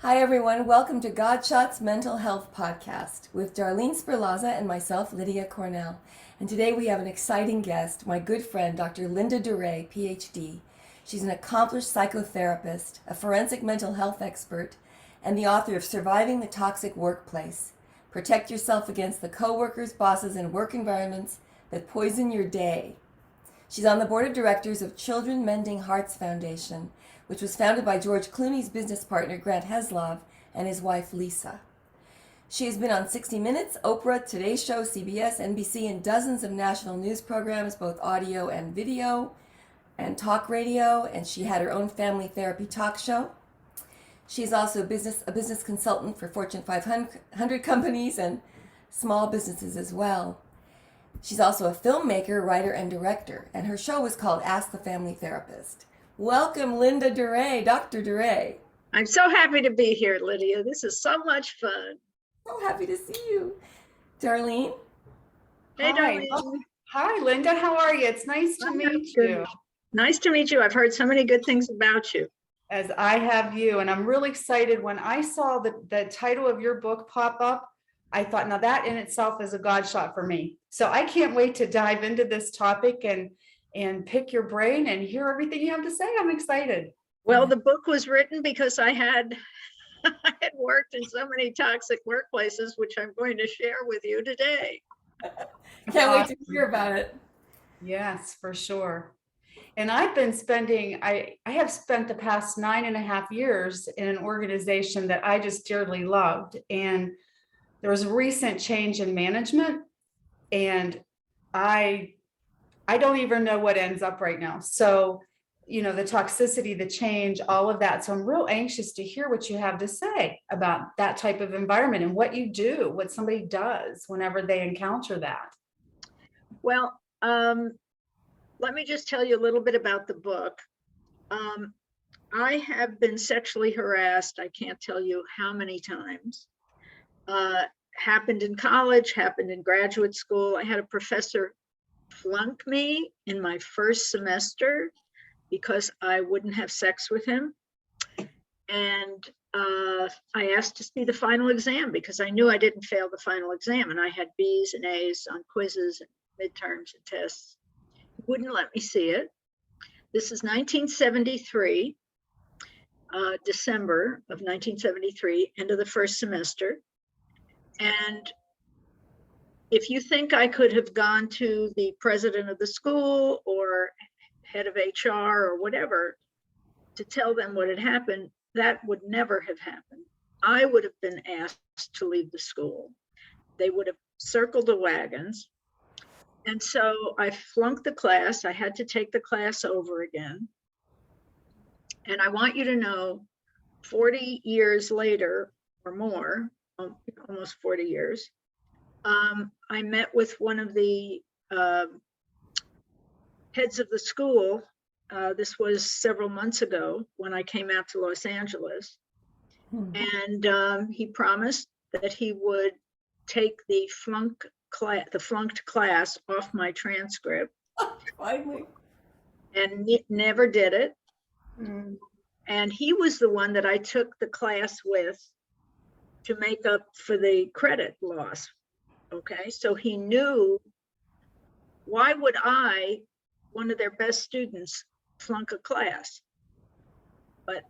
Hi, everyone. Welcome to Godshots Mental Health Podcast with Darlene Sperlaza and myself, Lydia Cornell. And today we have an exciting guest, my good friend, Dr. Linnda Durre, Ph.D. She's an accomplished psychotherapist, a forensic mental health expert, and the author of Surviving the Toxic Workplace. Protect yourself against the coworkers, bosses, and work environments that poison your day. She's on the board of directors of Children Mending Hearts Foundation, which was founded by George Clooney's business partner Grant Heslov and his wife Lisa. She has been on 60 Minutes, Oprah, Today Show, CBS, NBC, and dozens of national news programs, both audio and video, and talk radio, and she had her own family therapy talk show. She is also a business consultant for Fortune 500 companies and small businesses as well. She's also a filmmaker, writer, and director, and her show is called Ask the Family Therapist. Welcome, Linnda Durre, Dr. Durre. I'm so happy to be here, Lydia. This is so much fun. So happy to see you. Darlene? Hey, Hi. Darlene. Hi, Linda. How are you? It's nice to meet you. Nice to meet you. I've heard so many good things about you. As I have you, and I'm really excited. When I saw the title of your book pop up, I thought, now that in itself is a God shot for me. So I can't wait to dive into this topic and pick your brain and hear everything you have to say. I'm excited. Well, the book was written because I had worked in so many toxic workplaces, which I'm going to share with you today. Can't wait to hear about it. Yes, for sure. And I've been I have spent the past 9.5 years in an organization that I just dearly loved. And there was a recent change in management, and I don't even know what ends up right now. So, the toxicity, the change, all of that. So I'm real anxious to hear what you have to say about that type of environment and what you do, what somebody does whenever they encounter that. Well, let me just tell you a little bit about the book. I have been sexually harassed. I can't tell you how many times. Happened in college, happened in graduate school. I had a professor flunk me in my first semester because I wouldn't have sex with him. And I asked to see the final exam because I knew I didn't fail the final exam, and I had B's and A's on quizzes and midterms and tests. He wouldn't let me see it. This is 1973, December of 1973, end of the first semester. And if you think I could have gone to the president of the school or head of HR or whatever to tell them what had happened, that would never have happened. I would have been asked to leave the school. They would have circled the wagons. And so I flunked the class. I had to take the class over again. And I want you to know, 40 years later or more, almost 40 years, I met with one of the heads of the school. This was several months ago when I came out to Los Angeles. And he promised that he would take the flunked class off my transcript. Finally. And never did it. And he was the one that I took the class with to make up for the credit loss. Okay, so he knew, why would I, one of their best students, flunk a class? But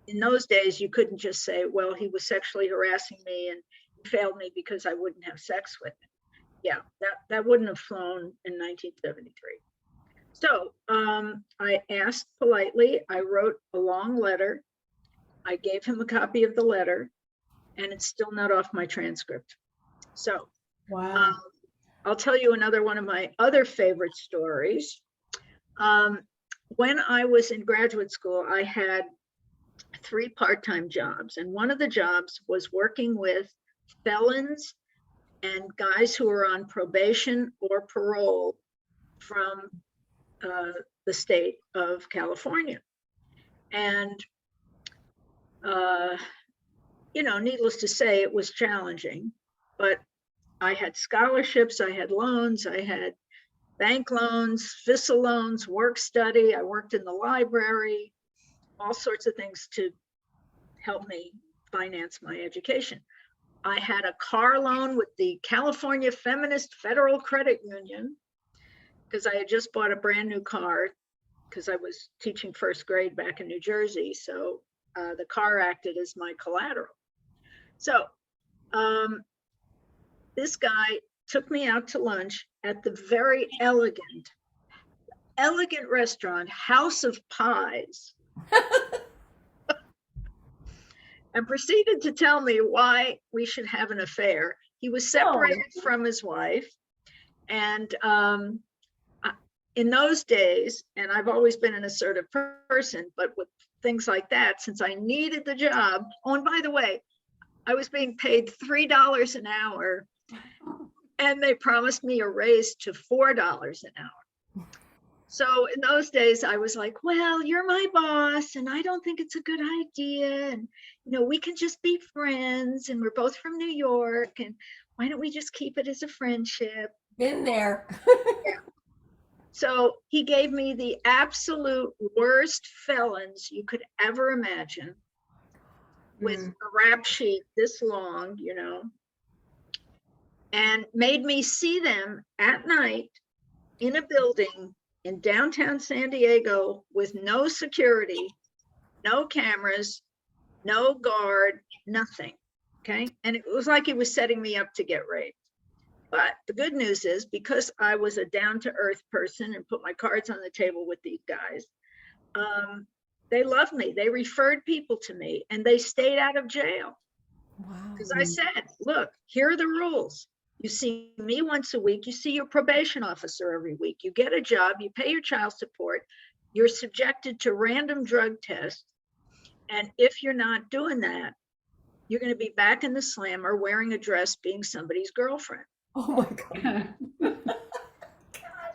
in those days, you couldn't just say, well, he was sexually harassing me and he failed me because I wouldn't have sex with him. Yeah, that wouldn't have flown in 1973. So I asked politely, I wrote a long letter. I gave him a copy of the letter, and it's still not off my transcript. So Wow. I'll tell you another one of my other favorite stories. When I was in graduate school, I had 3 part-time jobs, and one of the jobs was working with felons and guys who were on probation or parole from the state of California. And needless to say, it was challenging, but I had scholarships, I had loans, I had bank loans, FISA loans, work study. I worked in the library, all sorts of things to help me finance my education. I had a car loan with the California Feminist Federal Credit Union because I had just bought a brand new car because I was teaching first grade back in New Jersey. So the car acted as my collateral. So this guy took me out to lunch at the very elegant restaurant, House of Pies, and proceeded to tell me why we should have an affair. He was separated from his wife. And in those days, and I've always been an assertive person, but with things like that, since I needed the job, oh, and by the way, I was being paid $3 an hour, and they promised me a raise to $4 an hour. So in those days, I was like, well, you're my boss, and I don't think it's a good idea. And, you know, we can just be friends, and we're both from New York, and why don't we just keep it as a friendship? Been there. So he gave me the absolute worst felons you could ever imagine, with a rap sheet this long, you know, and made me see them at night in a building in downtown San Diego with no security, no cameras, no guard, nothing. Okay. And it was like he was setting me up to get raped. But the good news is, because I was a down-to-earth person and put my cards on the table with these guys, they loved me. They referred people to me, and they stayed out of jail. Wow. Because I said, look, here are the rules. You see me once a week. You see your probation officer every week. You get a job. You pay your child support. You're subjected to random drug tests. And if you're not doing that, you're going to be back in the slammer wearing a dress being somebody's girlfriend. Oh my God.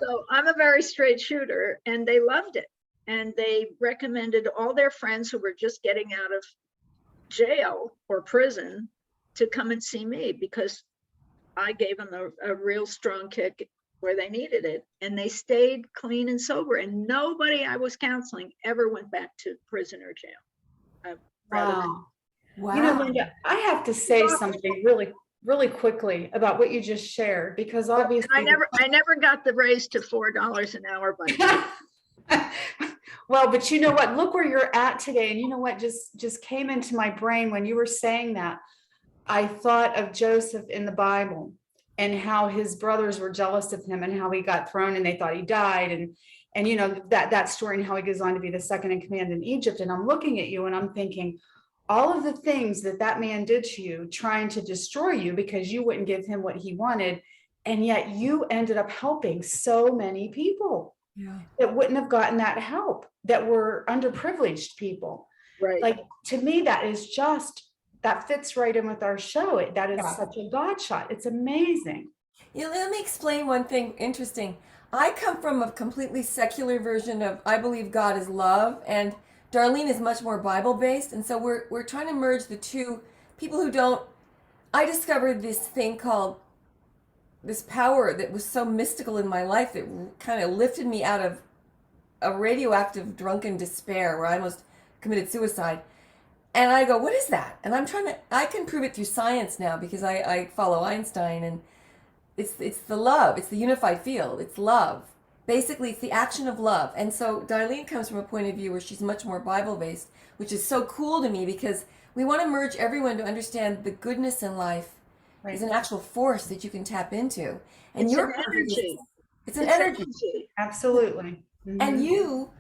So I'm a very straight shooter, and they loved it. And they recommended all their friends who were just getting out of jail or prison to come and see me, because I gave them a real strong kick where they needed it. And they stayed clean and sober. And nobody I was counseling ever went back to prison or jail. Wow. Wow. You know, Linnda, I have to say something really quickly about what you just shared, because obviously I never got the raise to $4 an hour, but well, but you know what, look where you're at today. And you know what just came into my brain when you were saying that. I thought of Joseph in the Bible and how his brothers were jealous of him and how he got thrown and they thought he died, and you know that story, and how he goes on to be the second in command in Egypt. And I'm looking at you and I'm thinking, all of the things that man did to you, trying to destroy you because you wouldn't give him what he wanted. And yet you ended up helping so many people that wouldn't have gotten that help, that were underprivileged people. right. Like, to me, that fits right in with our show. That is such a God shot. It's amazing. Yeah, let me explain one thing interesting. I come from a completely secular version of, I believe God is love, and Darlene is much more Bible-based, and so we're trying to merge the two. People who don't, I discovered this thing called, this power that was so mystical in my life that kind of lifted me out of a radioactive drunken despair where I almost committed suicide. And I go, what is that? And I can prove it through science now, because I follow Einstein, and it's the love, it's the unified field, it's love. Basically, it's the action of love. And so Darlene comes from a point of view where she's much more Bible-based, which is so cool to me, because we want to merge everyone to understand the goodness in life is an actual force that you can tap into. And It's an energy. It's an energy. Absolutely. Mm-hmm. And you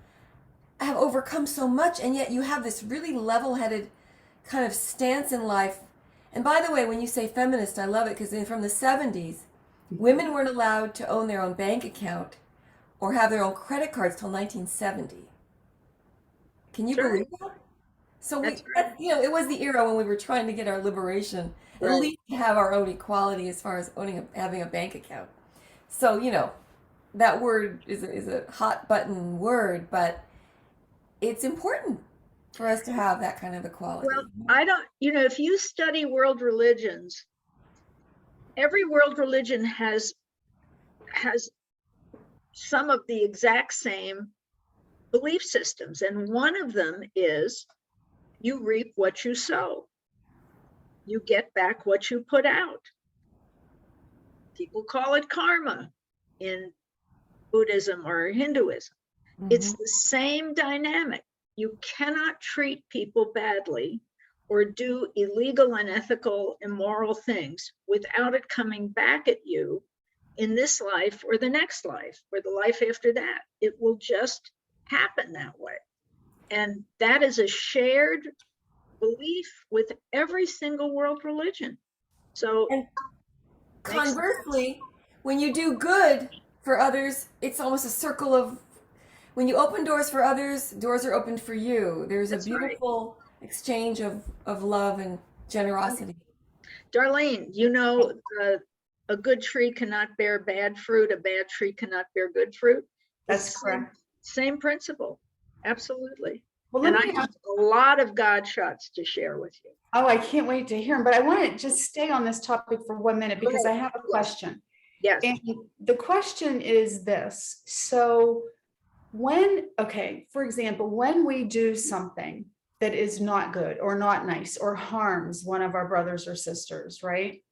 have overcome so much, and yet you have this really level-headed kind of stance in life. And by the way, when you say feminist, I love it, because from the 70s, women weren't allowed to own their own bank account or have their own credit cards till 1970. Can you believe that? So it was the era when we were trying to get our liberation, at least to have our own equality as far as having a bank account. So, that word is a hot button word, but it's important for us to have that kind of equality. Well, if you study world religions, every world religion has some of the exact same belief systems. And one of them is You reap what you sow. You get back what you put out. People call it karma in Buddhism or Hinduism. It's the same dynamic. You cannot treat people badly or do illegal, unethical, immoral things without it coming back at you in this life or the next life or the life after that. It will just happen that way. And that is a shared belief with every single world religion. So And conversely, when you do good for others, it's almost a circle of, when you open doors for others, doors are opened for you. There's a That's right. beautiful exchange of love and generosity. Darlene, you know, a good tree cannot bear bad fruit. A bad tree cannot bear good fruit. That's It's correct. Same principle. Absolutely. Well, And let I me have a lot of Godshots to share with you. Oh, I can't wait to hear them, but I want to just stay on this topic for 1 minute because I have a question. Yes. And the question is this. So okay, for example, when we do something that is not good or not nice or harms one of our brothers or sisters, right?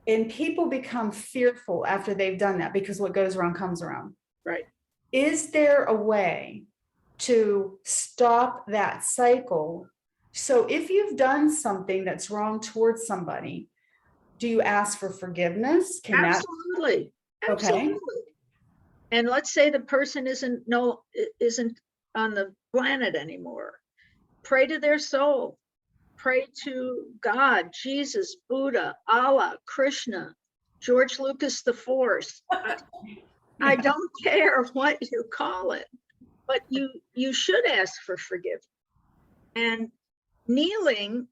And people become fearful after they've done that because what goes around comes around. Right. Is there a way to stop that cycle? So if you've done something that's wrong towards somebody, do you ask for forgiveness? Absolutely. Okay. Absolutely. And let's say the person isn't on the planet anymore. Pray to their soul. Pray to God, Jesus, Buddha, Allah, Krishna, George Lucas, the Force. I don't care what you call it, but you should ask for forgiveness. And kneeling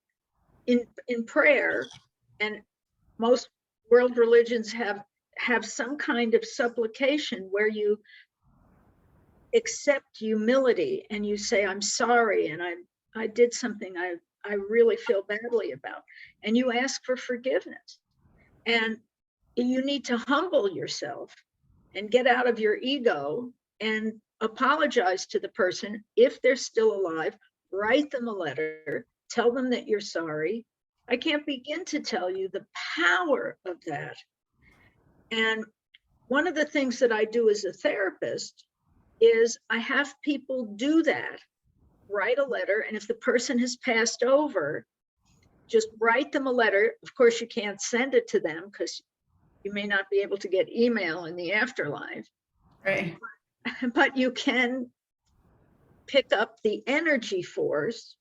in prayer, and most world religions have some kind of supplication where you accept humility and you say, I'm sorry, and I did something I really feel badly about, and you ask for forgiveness. And you need to humble yourself and get out of your ego and apologize to the person if they're still alive. Write them a letter, tell them that you're sorry. I can't begin to tell you the power of that. And one of the things that I do as a therapist is I have people do that. Write a letter, and if the person has passed over, just write them a letter. Of course, you can't send it to them because you may not be able to get email in the afterlife. Right. But you can pick up the energy force,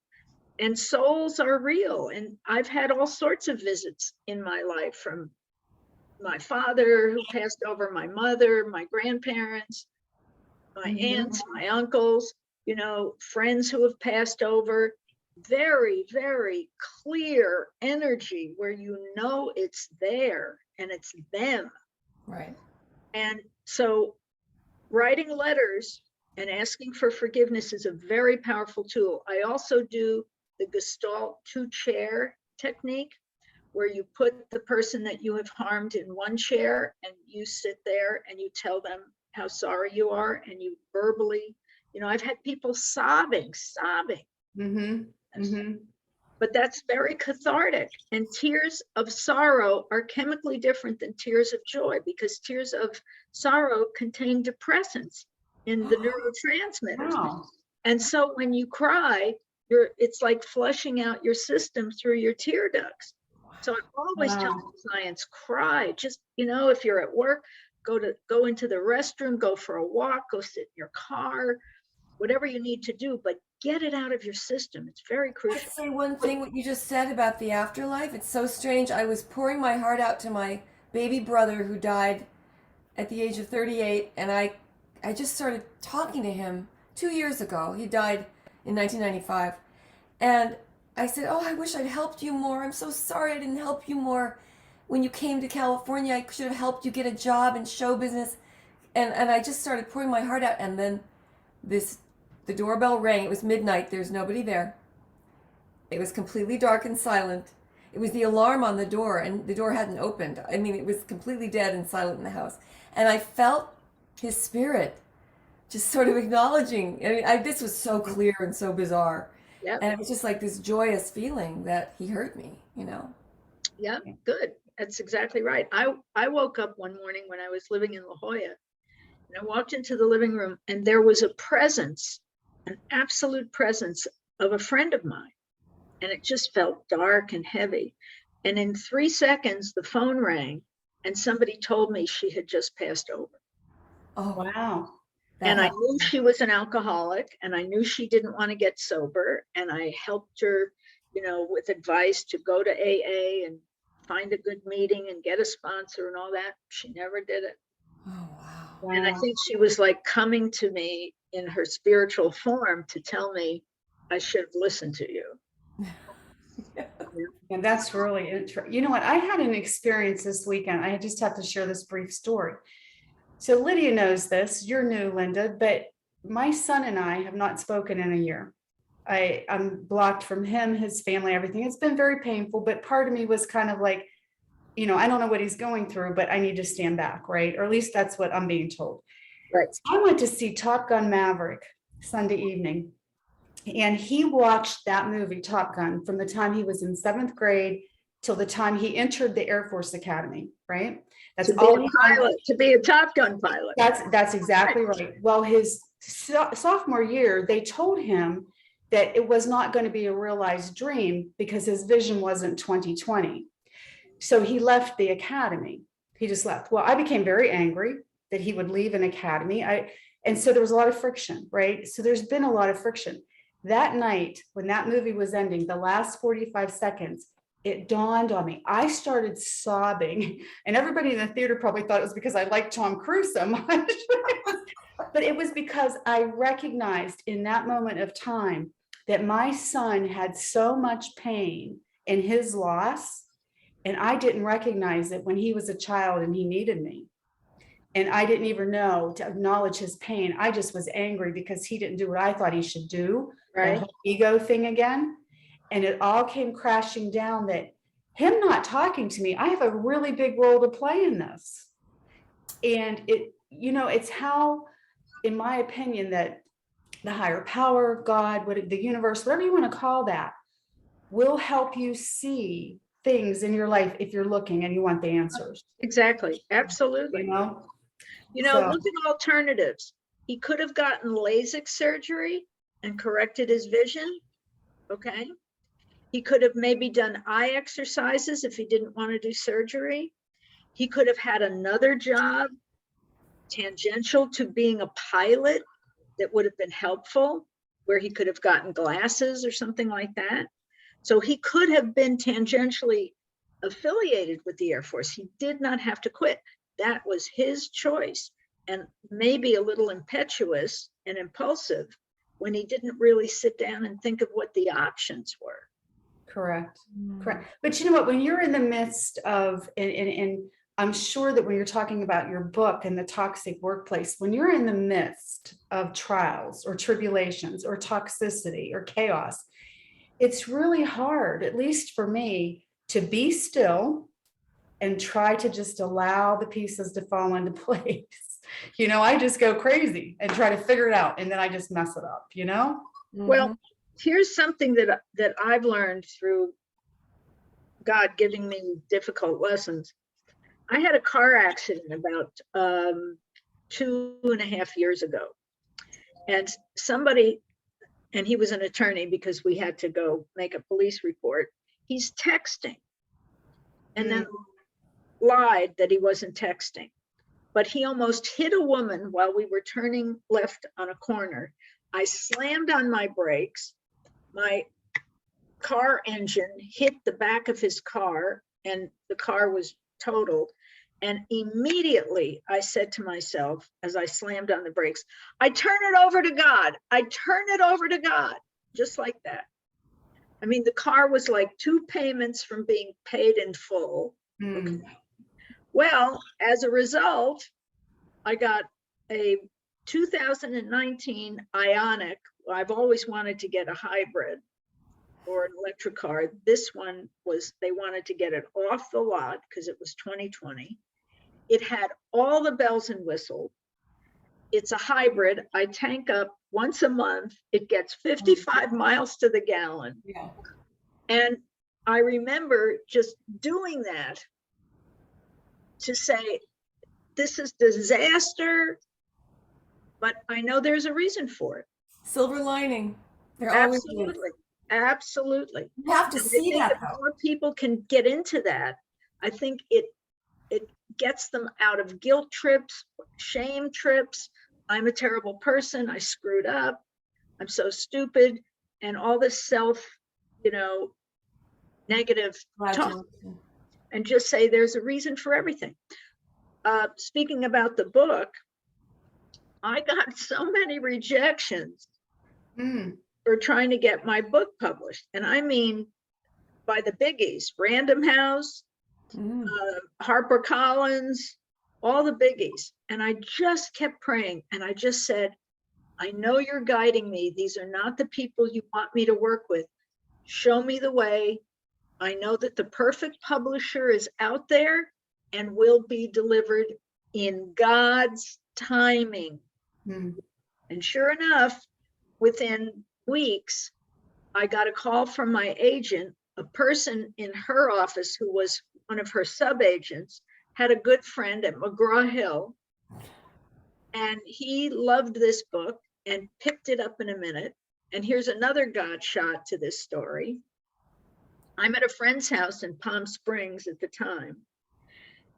and souls are real. And I've had all sorts of visits in my life, from my father who passed over, my mother, my grandparents, my aunts, my uncles, you know, friends who have passed over. Very, very clear energy where you know it's there and it's them. Right. And so writing letters and asking for forgiveness is a very powerful tool. I also do the Gestalt 2-chair technique, where you put the person that you have harmed in one chair and you sit there and you tell them how sorry you are, and you verbally, you know, I've had people sobbing. But that's very cathartic. And tears of sorrow are chemically different than tears of joy, because tears of sorrow contain depressants in the neurotransmitters. Wow. And so when you cry, it's like flushing out your system through your tear ducts. So I always tell clients, cry. Just, you know, if you're at work, go into the restroom, go for a walk, go sit in your car, whatever you need to do, but get it out of your system. It's very crucial. I'd say one thing, what you just said about the afterlife, it's so strange. I was pouring my heart out to my baby brother who died at the age of 38, and I just started talking to him 2 years ago. He died in 1995. And I said, oh, I wish I'd helped you more. I'm so sorry I didn't help you more. When you came to California, I should have helped you get a job in show business. And I just started pouring my heart out. And then the doorbell rang. It was midnight. There's nobody there. It was completely dark and silent. It was the alarm on the door, and the door hadn't opened. I mean, it was completely dead and silent in the house. And I felt his spirit just sort of acknowledging. I mean, this was so clear and so bizarre. Yeah. And it was just like this joyous feeling that he hurt me, you know? Yeah, good. That's exactly right. I woke up one morning when I was living in La Jolla, and I walked into the living room, and there was a presence, an absolute presence of a friend of mine. And it just felt dark and heavy. And in 3 seconds, the phone rang, and somebody told me she had just passed over. Oh, Wow. that And I happened. knew she was an alcoholic, and I knew she didn't want to get sober. And I helped her, with advice to go to AA and find a good meeting and get a sponsor and all that. She never did it. Oh, wow. And I Wow. think she was like coming to me in her spiritual form to tell me I should have listened to you. And that's really interesting. You know what? I had an experience this weekend. I just have to share this brief story. So Lydia knows this. You're new, Linnda, but my son and I have not spoken in a year. I'm blocked from him, his family, everything. It's been very painful, but part of me was kind of like, I don't know what he's going through, but I need to stand back, right? Or at least that's what I'm being told. Right. So I went to see Top Gun Maverick Sunday evening, and he watched that movie, Top Gun, from the time he was in 7th grade till the time he entered the Air Force Academy, right? That's To be all a he pilot, to be a Top Gun pilot. That's exactly right. Well, his sophomore year, they told him that it was not going to be a realized dream because his vision wasn't 2020. So he left the academy. He just left. Well, I became very angry that he would leave an academy. And so there was a lot of friction, right? So there's been a lot of friction. That night, when that movie was ending, the last 45 seconds, it dawned on me. I started sobbing, and everybody in the theater probably thought it was because I liked Tom Cruise so much. But it was because I recognized in that moment of time that my son had so much pain in his loss, and I didn't recognize it when he was a child and he needed me. And I didn't even know to acknowledge his pain. I just was angry because he didn't do what I thought he should do, Right. the whole ego thing again. And it all came crashing down that him not talking to me, I have a really big role to play in this. And it's how, in my opinion, that the higher power, God, the universe, whatever you want to call that, will help you see things in your life if you're looking and you want the answers. Exactly. Absolutely. So, Look at alternatives. He could have gotten LASIK surgery and corrected his vision. Okay. He could have maybe done eye exercises if he didn't want to do surgery. He could have had another job tangential to being a pilot that would have been helpful, where he could have gotten glasses or something like that. So he could have been tangentially affiliated with the Air Force. He did not have to quit. That was his choice, and maybe a little impetuous and impulsive when he didn't really sit down and think of what the options were. correct. But you know what, when you're in the midst of, and I'm sure that when you're talking about your book and the toxic workplace, when you're in the midst of trials or tribulations or toxicity or chaos, it's really hard, at least for me, to be still and try to just allow the pieces to fall into place. I just go crazy and try to figure it out, and then I just mess it up, Well, here's something that I've learned through God giving me difficult lessons. I had a car accident about 2.5 years ago, and he was an attorney because we had to go make a police report. He's texting and then lied that he wasn't texting, but he almost hit a woman while we were turning left on a corner. I slammed on my brakes. My car engine hit the back of his car and the car was totaled. And immediately I said to myself, as I slammed on the brakes, I turn it over to God. I turn it over to God, just like that. I mean, the car was like 2 payments from being paid in full. Okay. Well, as a result, I got a 2019 Ioniq. I've always wanted to get a hybrid or an electric car. This one they wanted to get it off the lot because it was 2020. It had all the bells and whistles. It's a hybrid. I tank up once a month. It gets 55 miles to the gallon. Yeah. And I remember just doing that to say, this is disaster, but I know there's a reason for it. Silver lining. There always is. Absolutely. Absolutely. You have to And I see think that if though. more people can get into that, I think it gets them out of guilt trips, shame trips. I'm a terrible person. I screwed up. I'm so stupid. And all this self, negative talk. Congratulations. And just say there's a reason for everything. Speaking about the book, I got so many rejections for trying to get my book published. And I mean, by the biggies, Random House, HarperCollins, all the biggies. And I just kept praying. And I just said, I know you're guiding me. These are not the people you want me to work with. Show me the way. I know that the perfect publisher is out there and will be delivered in God's timing. And sure enough, within weeks, I got a call from my agent. A person in her office who was one of her sub-agents had a good friend at McGraw Hill, and he loved this book and picked it up in a minute. And here's another God shot to this story. I'm at a friend's house in Palm Springs at the time,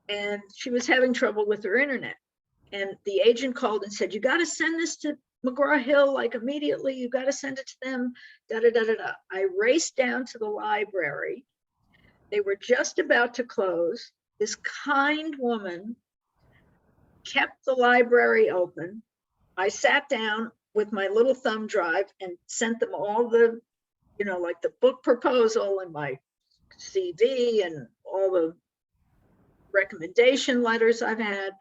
and she was having trouble with her internet. And the agent called and said, you got to send this to McGraw Hill, like immediately. You got to send it to them, da, da, da, da, da. I raced down to the library. They were just about to close. This kind woman kept the library open. I sat down with my little thumb drive and sent them all the, like the book proposal and my CV and all the recommendation letters I've had,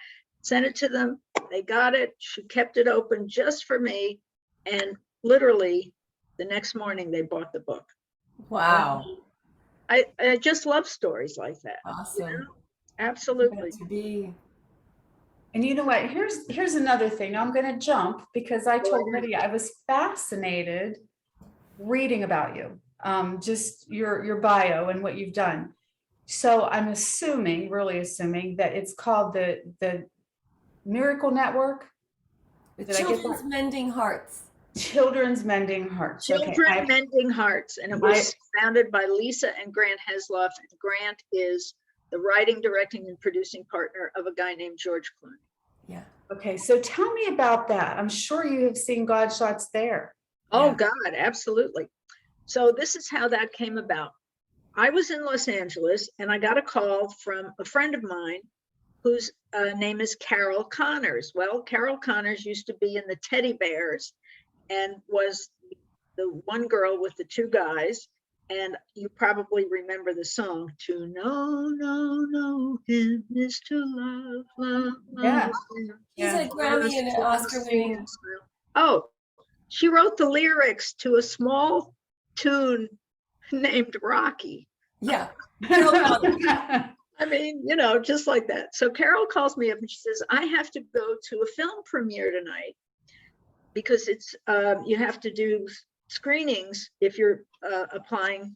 sent it to them. They got it. She kept it open just for me. And literally the next morning they bought the book. Wow. I just love stories like that. Awesome. Absolutely. To be. And you know what, here's another thing. Now I'm going to jump because I told Lydia I was fascinated reading about you, just your bio and what you've done. So I'm really assuming that it's called the Miracle Network. The Children's Mending Hearts. Children's Mending Hearts. Children Mending Hearts. And it was founded by Lisa and Grant Hesloff. And Grant is the writing, directing, and producing partner of a guy named George Clooney. Yeah. Okay, so tell me about that. I'm sure you have seen Godshots there. Oh, God, absolutely. So this is how that came about. I was in Los Angeles and I got a call from a friend of mine whose name is Carol Connors. Well, Carol Connors used to be in the Teddy Bears and was the one girl with the two guys. And you probably remember the song, to know him is to love, love, Yeah. love. He's a Grammy and an Oscar winning. Oh, she wrote the lyrics to a small tune named Rocky. Yeah. I mean, just like that. So Carol calls me up and she says, I have to go to a film premiere tonight because it's you have to do screenings if you're applying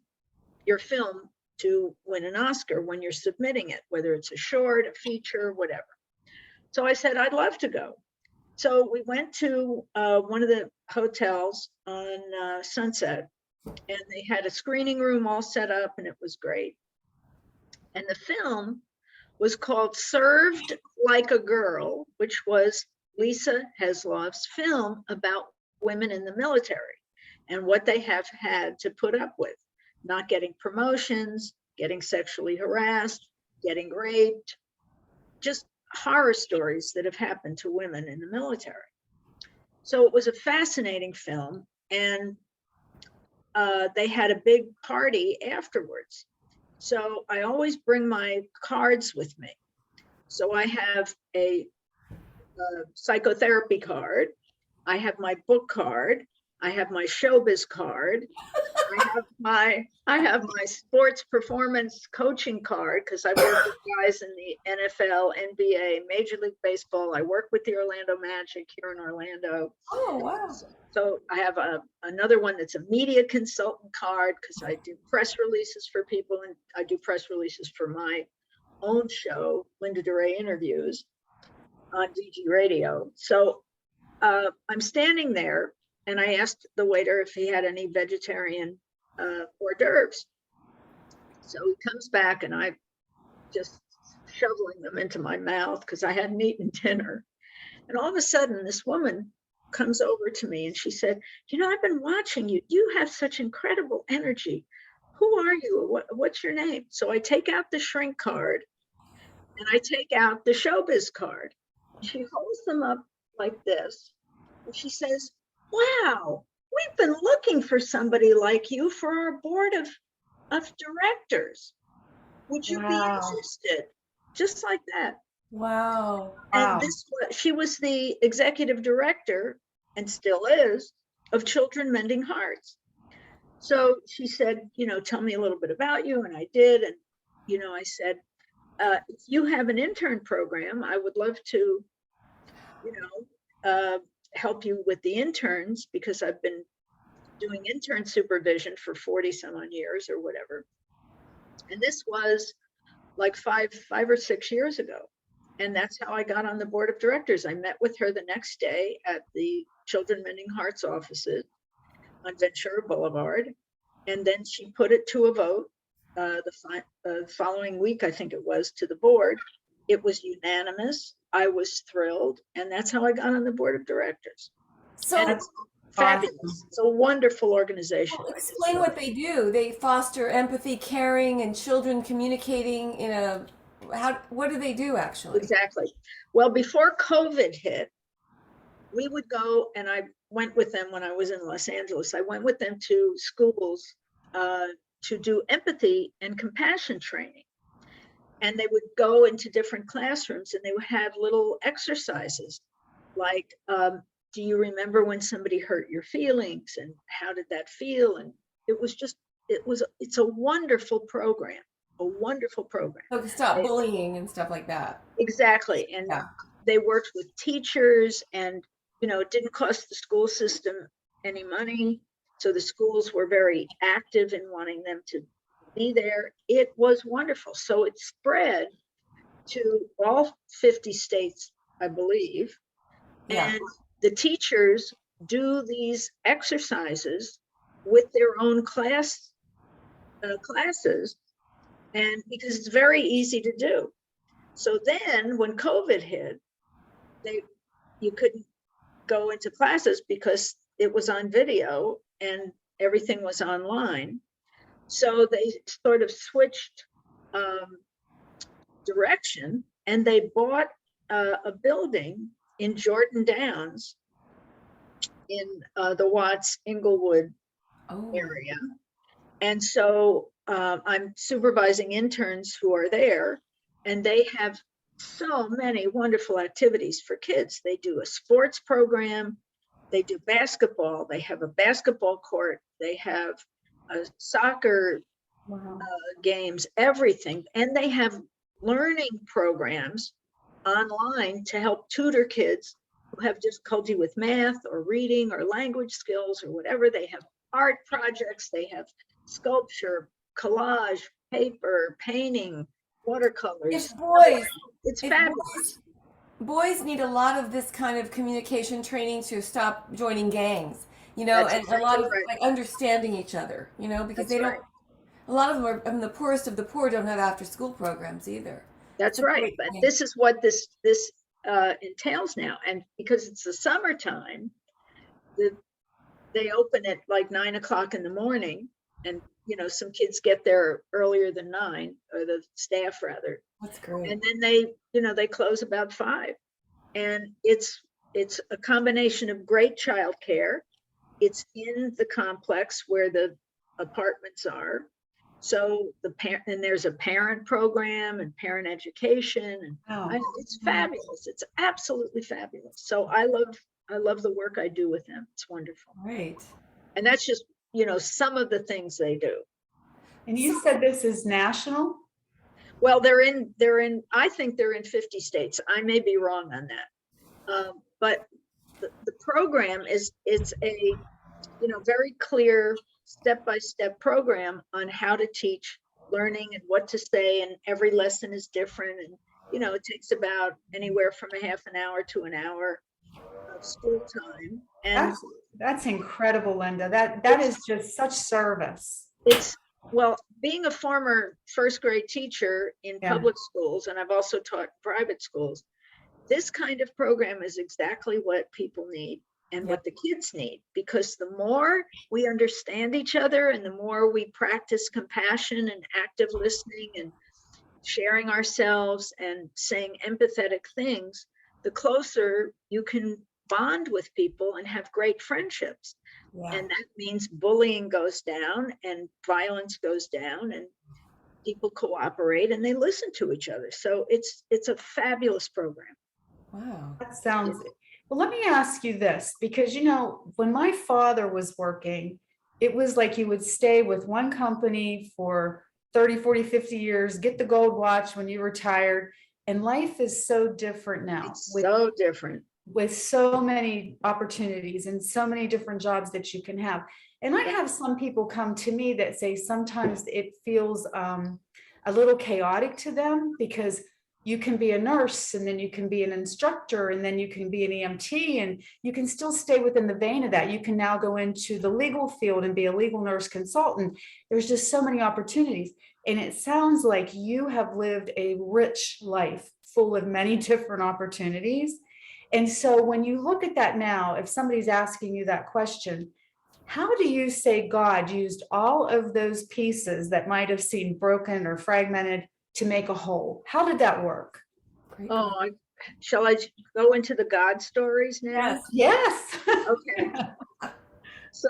your film to win an Oscar when you're submitting it, whether it's a short, a feature, whatever. So I said, I'd love to go. So we went to one of the hotels on Sunset, and they had a screening room all set up and it was great. And the film was called Served Like a Girl, which was Lisa Hesloff's film about women in the military and what they have had to put up with, not getting promotions, getting sexually harassed, getting raped, just horror stories that have happened to women in the military. So it was a fascinating film, and they had a big party afterwards. So I always bring my cards with me. So I have a psychotherapy card. I have my book card. I have my showbiz card. I have I have my sports performance coaching card because I work with guys in the NFL, NBA, Major League Baseball. I work with the Orlando Magic here in Orlando. Oh, wow. So I have another one that's a media consultant card because I do press releases for people, and I do press releases for my own show, Linnda Durre Interviews, on DG Radio. So I'm standing there, and I asked the waiter if he had any vegetarian hors d'oeuvres. So he comes back, and I just shoveling them into my mouth because I hadn't eaten dinner. And all of a sudden, this woman comes over to me and she said, I've been watching you. You have such incredible energy. Who are you? What's your name? So I take out the shrink card and I take out the showbiz card. She holds them up like this. And she says, wow, we've been looking for somebody like you for our board of directors. Would you be interested? Just like that. Wow. And she was the executive director, and still is, of Children Mending Hearts. So she said, tell me a little bit about you. And I did. And, I said, if you have an intern program, I would love to, help you with the interns, because I've been doing intern supervision for 40 some odd years or whatever. And this was like five or 6 years ago. And that's how I got on the board of directors. I met with her the next day at the Children Mending Hearts offices on Ventura Boulevard. And then she put it to a vote the following week, I think it was, to the board. It was unanimous. I was thrilled. And that's how I got on the board of directors. So and it's fabulous. It's a wonderful organization. Well, explain what they do. They foster empathy, caring, and children communicating in a what do they do actually? Exactly. Well, before COVID hit, we would go, and I went with them when I was in Los Angeles. I went with them to schools to do empathy and compassion training. And they would go into different classrooms and they would have little exercises like, do you remember when somebody hurt your feelings and how did that feel? And it's a wonderful program. A wonderful program. So to stop bullying and stuff like that. Exactly. And they worked with teachers, and it didn't cost the school system any money. So the schools were very active in wanting them to be there. It was wonderful. So it spread to all 50 states, I believe. Yeah. And the teachers do these exercises with their own classes. And because it's very easy to do. So then when COVID hit, you couldn't go into classes because it was on video and everything was online. So they sort of switched direction, and they bought a building in Jordan Downs in the Watts Inglewood area. And so I'm supervising interns who are there, and they have so many wonderful activities for kids. They do a sports program, they do basketball, they have a basketball court, they have soccer games, everything. And they have learning programs online to help tutor kids who have difficulty with math or reading or language skills or whatever. They have art projects, they have sculpture, collage, paper, painting, watercolors. It's boys. It's fabulous. Boys need a lot of this kind of communication training to stop joining gangs, and a lot of like understanding each other, because they don't. A lot of them are, the poorest of the poor don't have after school programs either. That's right. But this is what this entails now, and because it's the summertime, they open at like 9 o'clock in the morning, and some kids get there earlier than 9, or the staff rather. That's great. And then they close about 5, and it's a combination of great childcare. It's in the complex where the apartments are. So and there's a parent program and parent education, and it's fabulous. It's absolutely fabulous. So I love the work I do with them. It's wonderful. Right. And that's just some of the things they do. And you said this is national? Well, I think they're in 50 states. I may be wrong on that. But the program it's a, very clear step-by-step program on how to teach learning and what to say. And every lesson is different. And, it takes about anywhere from a half an hour to an hour of school time. And that's incredible, Linnda. That is just such service. Well, being a former first grade teacher in public schools, and I've also taught private schools, this kind of program is exactly what people need and what the kids need, because the more we understand each other and the more we practice compassion and active listening and sharing ourselves and saying empathetic things, the closer you can bond with people and have great friendships. Yeah. And that means bullying goes down and violence goes down and people cooperate and they listen to each other. So it's a fabulous program. Wow. That sounds, well, let me ask you this, because, when my father was working, it was like he would stay with one company for 30, 40, 50 years, get the gold watch when you retired. And life is so different now. So different. With so many opportunities and so many different jobs that you can have. And I have some people come to me that say sometimes it feels a little chaotic to them, because you can be a nurse and then you can be an instructor and then you can be an EMT and you can still stay within the vein of that. You can now go into the legal field and be a legal nurse consultant. There's just so many opportunities. And it sounds like you have lived a rich life full of many different opportunities. And so when you look at that now, if somebody's asking you that question, how do you say God used all of those pieces that might have seemed broken or fragmented to make a whole? How did that work? Shall I go into the God stories now? Yes. Okay. So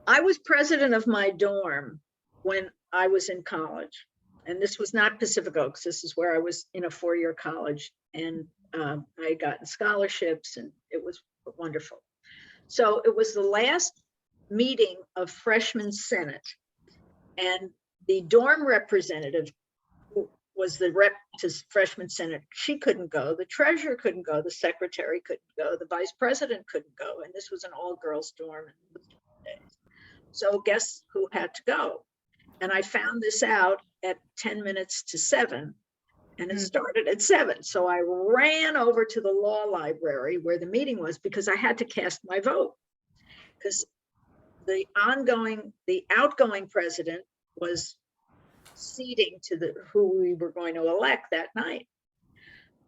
I was president of my dorm when I was in college. And this was not Pacific Oaks. This is where I was in a 4-year college. And I had gotten scholarships and it was wonderful. So it was the last meeting of freshman senate, and the dorm representative who was the rep to freshman senate, she couldn't go, the treasurer couldn't go, the secretary couldn't go, the vice president couldn't go, and this was an all-girls dorm. So guess who had to go? And I found this out at 10 minutes to 7. And it started at 7. So I ran over to the law library where the meeting was, because I had to cast my vote, because the outgoing president was ceding to who we were going to elect that night.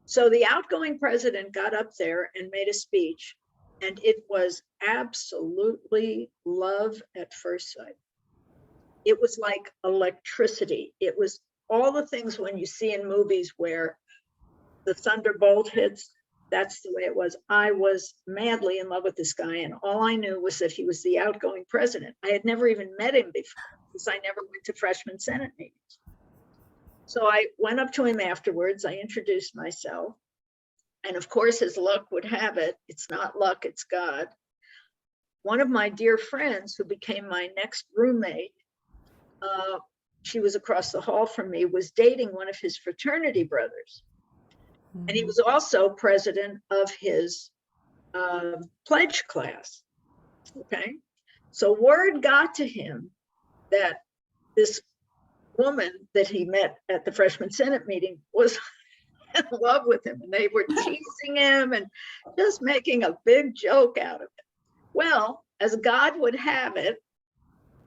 So the outgoing president got up there and made a speech, and it was absolutely love at first sight. It was like electricity. It was all the things when you see in movies where the thunderbolt hits, that's the way it was. I was madly in love with this guy, and all I knew was that he was the outgoing president. I had never even met him before, because I never went to freshman senate meetings. So I went up to him afterwards. I introduced myself. And of course, as luck would have it, it's not luck, it's God. One of my dear friends who became my next roommate, she was across the hall from me, was dating one of his fraternity brothers. And he was also president of his pledge class. Okay. So word got to him that this woman that he met at the freshman senate meeting was in love with him, and they were teasing him and just making a big joke out of it. Well, as God would have it,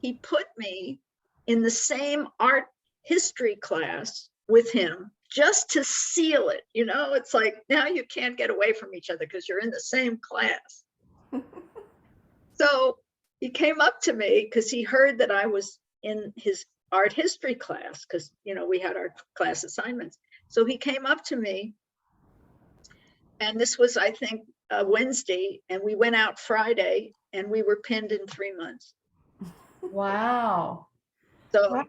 he put me in the same art history class with him just to seal it. It's like, now you can't get away from each other because you're in the same class. So he came up to me because he heard that I was in his art history class, because, we had our class assignments. So he came up to me, and this was, I think, Wednesday, and we went out Friday, and we were pinned in 3 months. Wow. So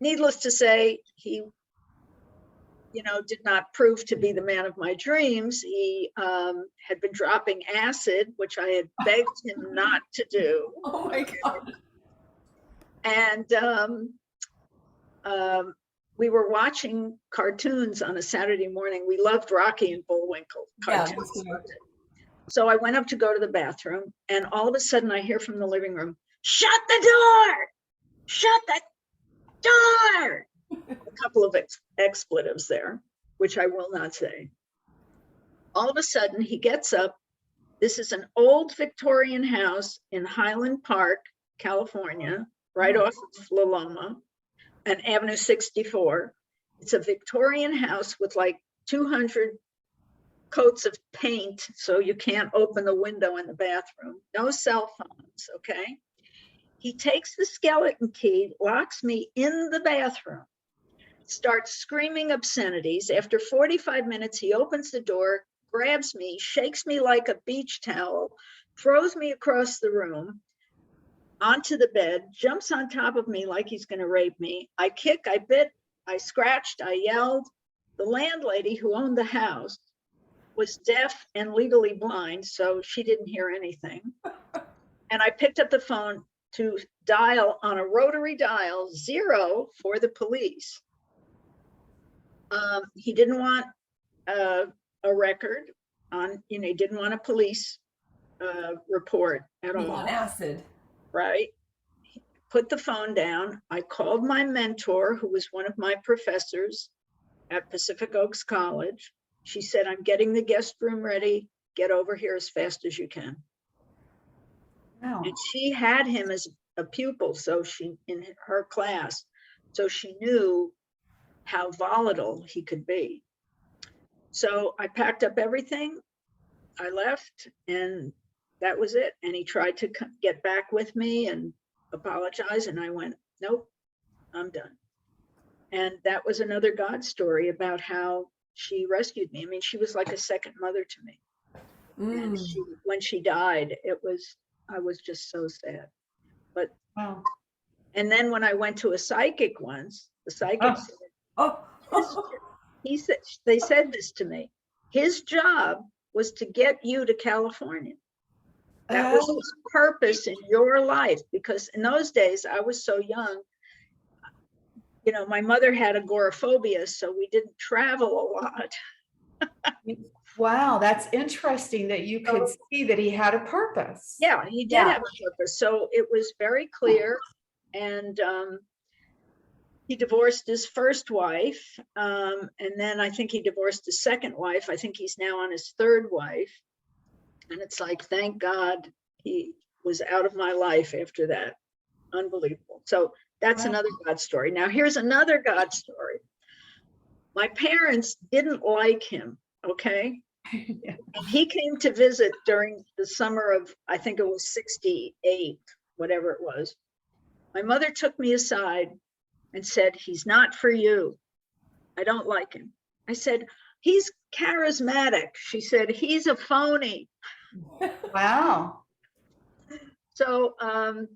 needless to say, he did not prove to be the man of my dreams. He had been dropping acid, which I had begged him not to do. Oh my God. And we were watching cartoons on a Saturday morning. We loved Rocky and Bullwinkle cartoons. Yeah, so I went up to go to the bathroom, and all of a sudden I hear from the living room, "Shut the door! Shut the door!" A couple of expletives there, which I will not say. All of a sudden he gets up. This is an old Victorian house in Highland Park, California, right off of La Loma and Avenue 64. It's a Victorian house with like 200 coats of paint, so you can't open the window in the bathroom. No cell phones, okay? He takes the skeleton key, locks me in the bathroom, starts screaming obscenities. After 45 minutes, he opens the door, grabs me, shakes me like a beach towel, throws me across the room onto the bed, jumps on top of me like he's going to rape me. I kick, I bit, I scratched, I yelled. The landlady who owned the house was deaf and legally blind, so she didn't hear anything. And I picked up the phone to dial on a rotary dial 0 for the police. He didn't want a record on, he didn't want a police report at all. On acid. Right? Put the phone down. I called my mentor, who was one of my professors at Pacific Oaks College. She said, "I'm getting the guest room ready. Get over here as fast as you can." Wow. And she had him as a pupil, so in her class, so she knew how volatile he could be. So I packed up everything. I left, and that was it. And he tried to get back with me and apologize. And I went, "Nope, I'm done." And that was another God story about how she rescued me. I mean, she was like a second mother to me. And when she died, I was just so sad. But, Wow. and then when I went to a psychic once, the psychic said, they said this to me, his job was to get you to California. That was his purpose in your life, because in those days I was so young. My mother had agoraphobia, so we didn't travel a lot. Wow, that's interesting that you could see that he had a purpose. Yeah, he did have a purpose. So it was very clear. And he divorced his first wife. And then I think he divorced his second wife. I think he's now on his third wife. And it's like, thank God he was out of my life after that. Unbelievable. So that's another God story. Now here's another God story. My parents didn't like him, okay? Yeah. And he came to visit during the summer of, I think it was 68, whatever it was. My mother took me aside and said, "He's not for you. I don't like him." I said, "He's charismatic." She said, "He's a phony." Wow. So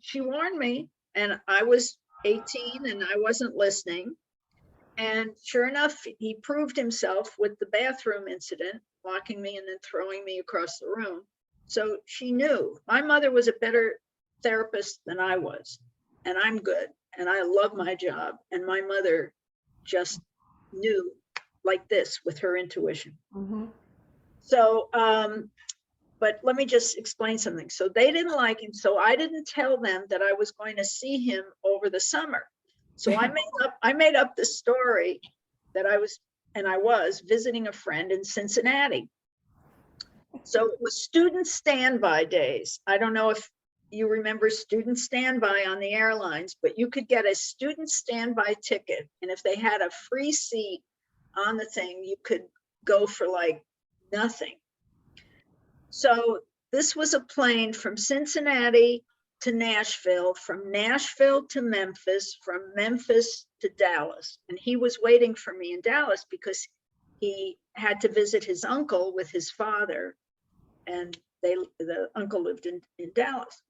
she warned me, and I was 18 and I wasn't listening. And sure enough, he proved himself with the bathroom incident, locking me and then throwing me across the room. So she knew. My mother was a better therapist than I was, and I'm good, and I love my job. And my mother just knew like this with her intuition. So, but let me just explain something. So they didn't like him. So I didn't tell them that I was going to see him over the summer. So I made up the story that I was visiting a friend in Cincinnati. So it was student standby days. I don't know if you remember student standby on the airlines, but you could get a student standby ticket. And if they had a free seat on the thing, you could go for like nothing. So this was a plane from Cincinnati to Nashville, from Nashville to Memphis, from Memphis to Dallas. And he was waiting for me in Dallas because he had to visit his uncle with his father, and the uncle lived in Dallas.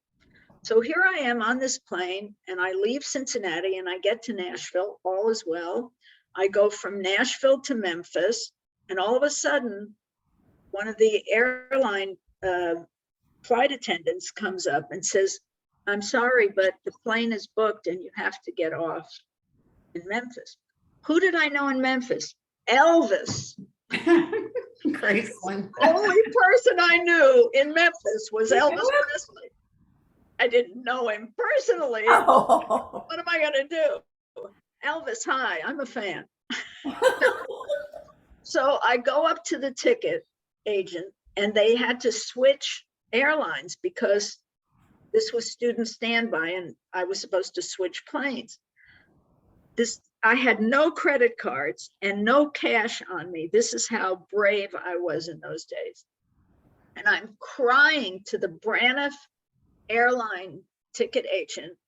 So here I am on this plane, and I leave Cincinnati and I get to Nashville, all is well. I go from Nashville to Memphis, and all of a sudden, one of the airline flight attendants comes up and says, "I'm sorry, but the plane is booked and you have to get off in Memphis." Who did I know in Memphis? Elvis. Great one. Only person I knew in Memphis was Elvis Presley. I didn't know him personally. Oh. What am I going to do? Elvis, hi, I'm a fan. So I go up to the ticket agent, and they had to switch airlines because this was student standby and I was supposed to switch planes. I had no credit cards and no cash on me. This is how brave I was in those days. And I'm crying to the Braniff airline ticket agent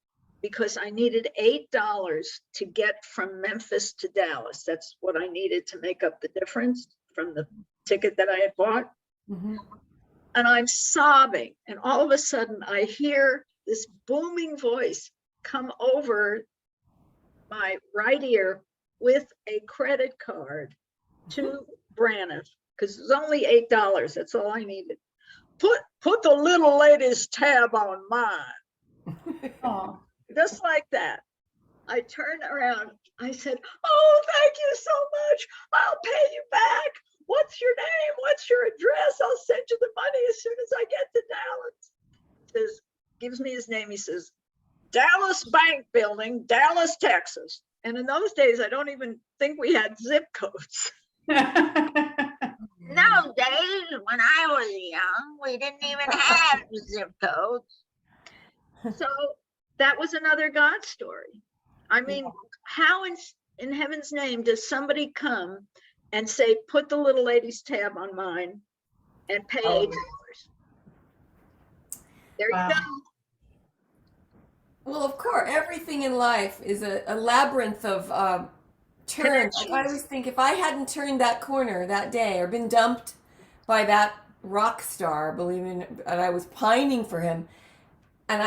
because I needed $8 to get from Memphis to Dallas. That's what I needed to make up the difference from the ticket that I had bought. Mm-hmm. And I'm sobbing. And all of a sudden I hear this booming voice come over my right ear with a credit card to Braniff, because it was only $8. That's all I needed. Put the little lady's tab on mine. Oh. Just like that. I turned around. I said, "Oh, thank you so much. I'll pay you back. What's your name? What's your address? I'll send you the money as soon as I get to Dallas." Gives me his name. He says, "Dallas Bank Building, Dallas, Texas." And in those days, I don't even think we had zip codes. Nowadays, when I was young, we didn't even have zip codes. So that was another God story. I mean, how in heaven's name does somebody come and say, "Put the little lady's tab on mine and pay $8"? There you go. Well, of course, everything in life is a labyrinth of turns. Like, I always think if I hadn't turned that corner that day or been dumped by that rock star, believe me, and I was pining for him, and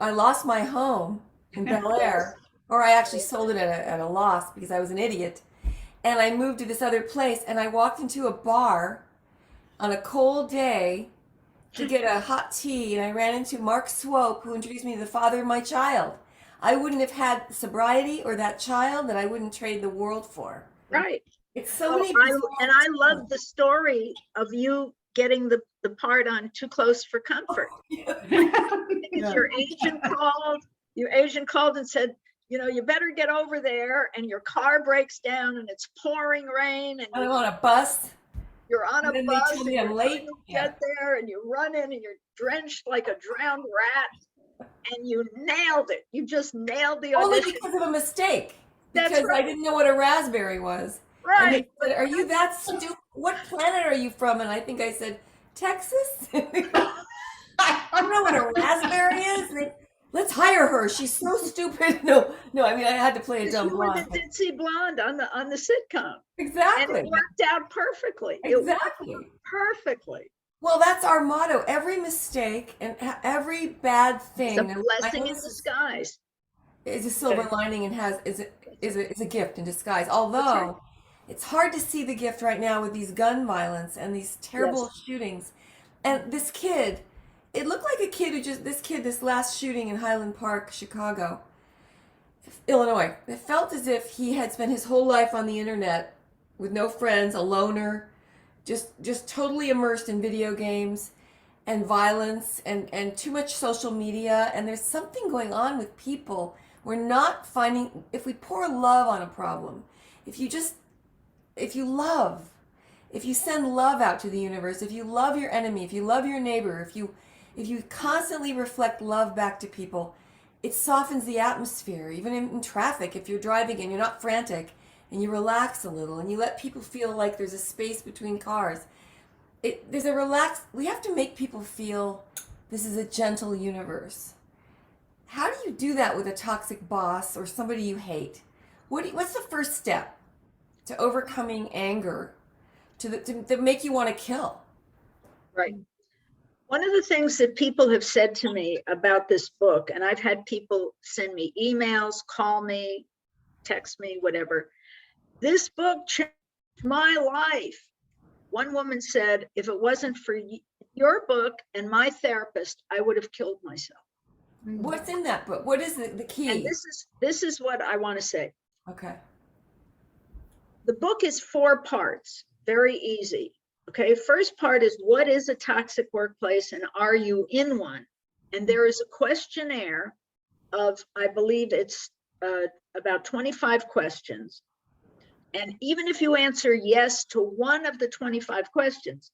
I lost my home in Bel Air, or I actually sold it at a loss because I was an idiot, and I moved to this other place, and I walked into a bar on a cold day to get a hot tea, and I ran into Mark Swope, who introduced me to the father of my child. I wouldn't have had sobriety or that child that I wouldn't trade the world for. Right. It's so many. And I love the story of you getting the part on Too Close for Comfort. Yeah. Your agent called and said, "You better get over there," and your car breaks down and it's pouring rain and I'm on a bus. you're on a And then bus they tell and me I'm you're late. trying to get there and you run in and you're drenched like a drowned rat and you nailed it. You just nailed the Only audition. because of a mistake. That's Because right. I didn't know what a raspberry was. And Right. they said, "Are you that stupid? What planet are you from?" And I think I said, "Texas." I don't know what a raspberry is. Let's hire her. She's so stupid. No. I mean, I had to play a dumb You were the blonde. ditzy blonde on the sitcom. And Exactly. it worked out perfectly. It worked Exactly. perfectly. Well, that's our motto. Every mistake and every bad thing. It's a blessing in disguise. Is a silver lining and is a gift in disguise. Although it's hard to see the gift right now with these gun violence and these terrible shootings. And this kid, it looked like a kid this last shooting in Highland Park, Chicago, Illinois. It felt as if he had spent his whole life on the internet with no friends, a loner, just totally immersed in video games and violence and too much social media. And there's something going on with people. We're not finding, if we pour love on a problem, if you send love out to the universe, if you love your enemy, if you love your neighbor, if you constantly reflect love back to people, it softens the atmosphere. Even in traffic, if you're driving and you're not frantic and you relax a little and you let people feel like there's a space between cars, we have to make people feel this is a gentle universe. How do you do that with a toxic boss or somebody you hate? What's the first step to overcoming anger to make you want to kill? Right. One of the things that people have said to me about this book, and I've had people send me emails, call me, text me, whatever, This book changed my life. One woman said, if it wasn't for your book and my therapist, I would have killed myself. What's in that book? What is the key? And this is what I want to say. Okay. The book is 4 parts, very easy. Okay, first part is, what is a toxic workplace and are you in one? And there is a questionnaire of, I believe it's about 25 questions. And even if you answer yes to one of the 25 questions,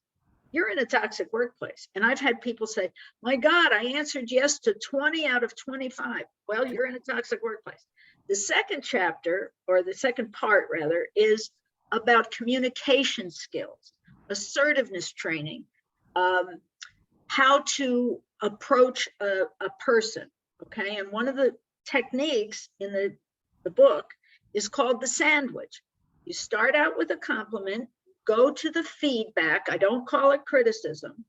you're in a toxic workplace. And I've had people say, my God, I answered yes to 20 out of 25. Well, you're in a toxic workplace. The second chapter, or the second part rather, is about communication skills, assertiveness training, how to approach a person, okay? And one of the techniques in the book is called the sandwich. You start out with a compliment, go to the feedback, I don't call it criticism,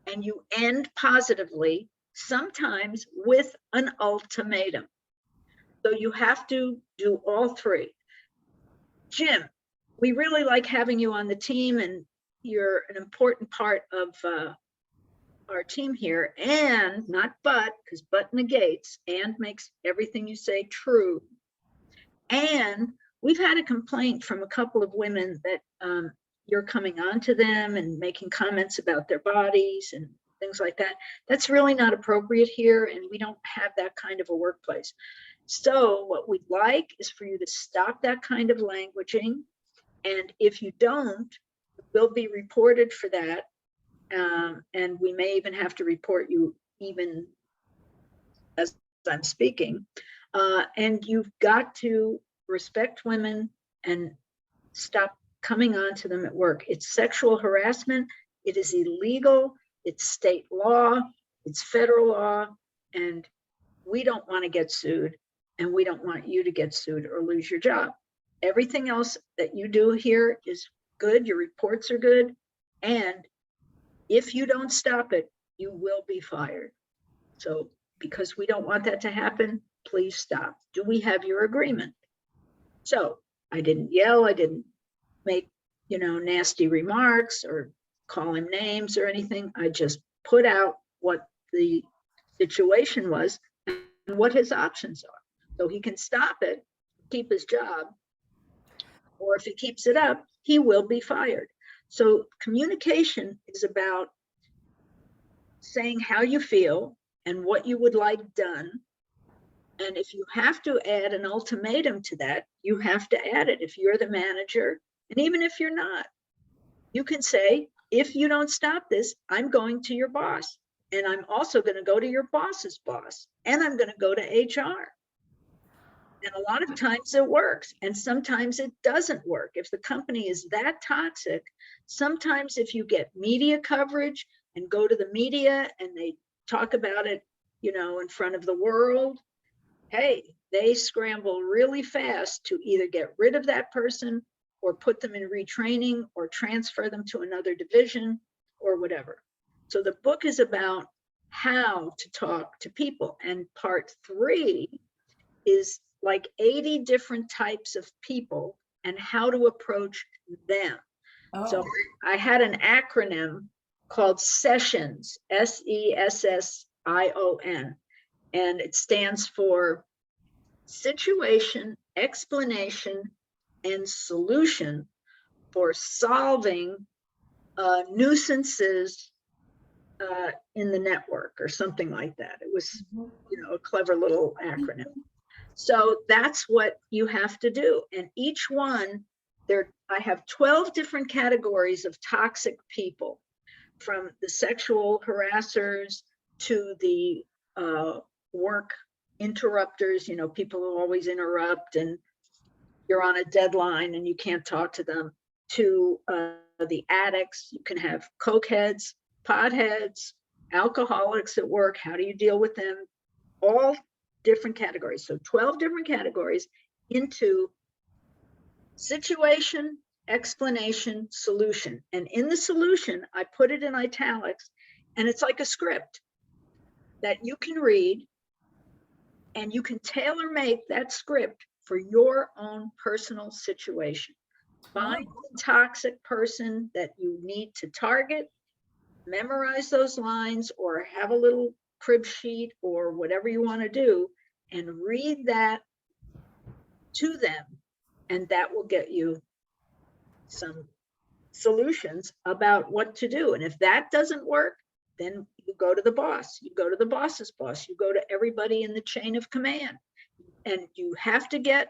and you end positively, sometimes with an ultimatum. So you have to do all 3. Jim, we really like having you on the team, and you're an important part of our team here, and not but, because but negates, and makes everything you say true. And we've had a complaint from a couple of women that you're coming on to them and making comments about their bodies and things like that. That's really not appropriate here, and we don't have that kind of a workplace. So what we'd like is for you to stop that kind of languaging. And if you don't, we'll be reported for that. And we may even have to report you even as I'm speaking. And you've got to respect women and stop coming on to them at work. It's sexual harassment. It is illegal. It's state law. It's federal law. And we don't want to get sued. And we don't want you to get sued or lose your job. Everything else that you do here is good. Your reports are good. And if you don't stop it, you will be fired. So because we don't want that to happen, please stop. Do we have your agreement? So I didn't yell. I didn't make, nasty remarks or call him names or anything. I just put out what the situation was and what his options are. So he can stop it, keep his job, or if he keeps it up, he will be fired. So communication is about saying how you feel and what you would like done. And if you have to add an ultimatum to that, you have to add it. If you're the manager, and even if you're not, you can say, if you don't stop this, I'm going to your boss. And I'm also going to go to your boss's boss. And I'm going to go to HR. And a lot of times it works, and sometimes it doesn't work. If the company is that toxic, sometimes if you get media coverage and go to the media and they talk about it, in front of the world, hey, they scramble really fast to either get rid of that person or put them in retraining or transfer them to another division or whatever. So the book is about how to talk to people. And part 3 is like 80 different types of people and how to approach them. Oh. So I had an acronym called SESSION, SESSION, and it stands for Situation, Explanation, and Solution for Solving Nuisances in the Network, or something like that. It was, a clever little acronym. So that's what you have to do. And each one, I have 12 different categories of toxic people, from the sexual harassers to the work interrupters, people who always interrupt and you're on a deadline and you can't talk to them, to the addicts. You can have coke heads, pot heads, alcoholics at work. How do you deal with them? All different categories. So 12 different categories into situation, explanation, solution. And in the solution, I put it in italics, and it's like a script that you can read, and you can tailor make that script for your own personal situation. Find the toxic person that you need to target, memorize those lines, or have a little crib sheet or whatever you want to do, and read that to them. And that will get you some solutions about what to do. And if that doesn't work, then you go to the boss, you go to the boss's boss, you go to everybody in the chain of command, and you have to get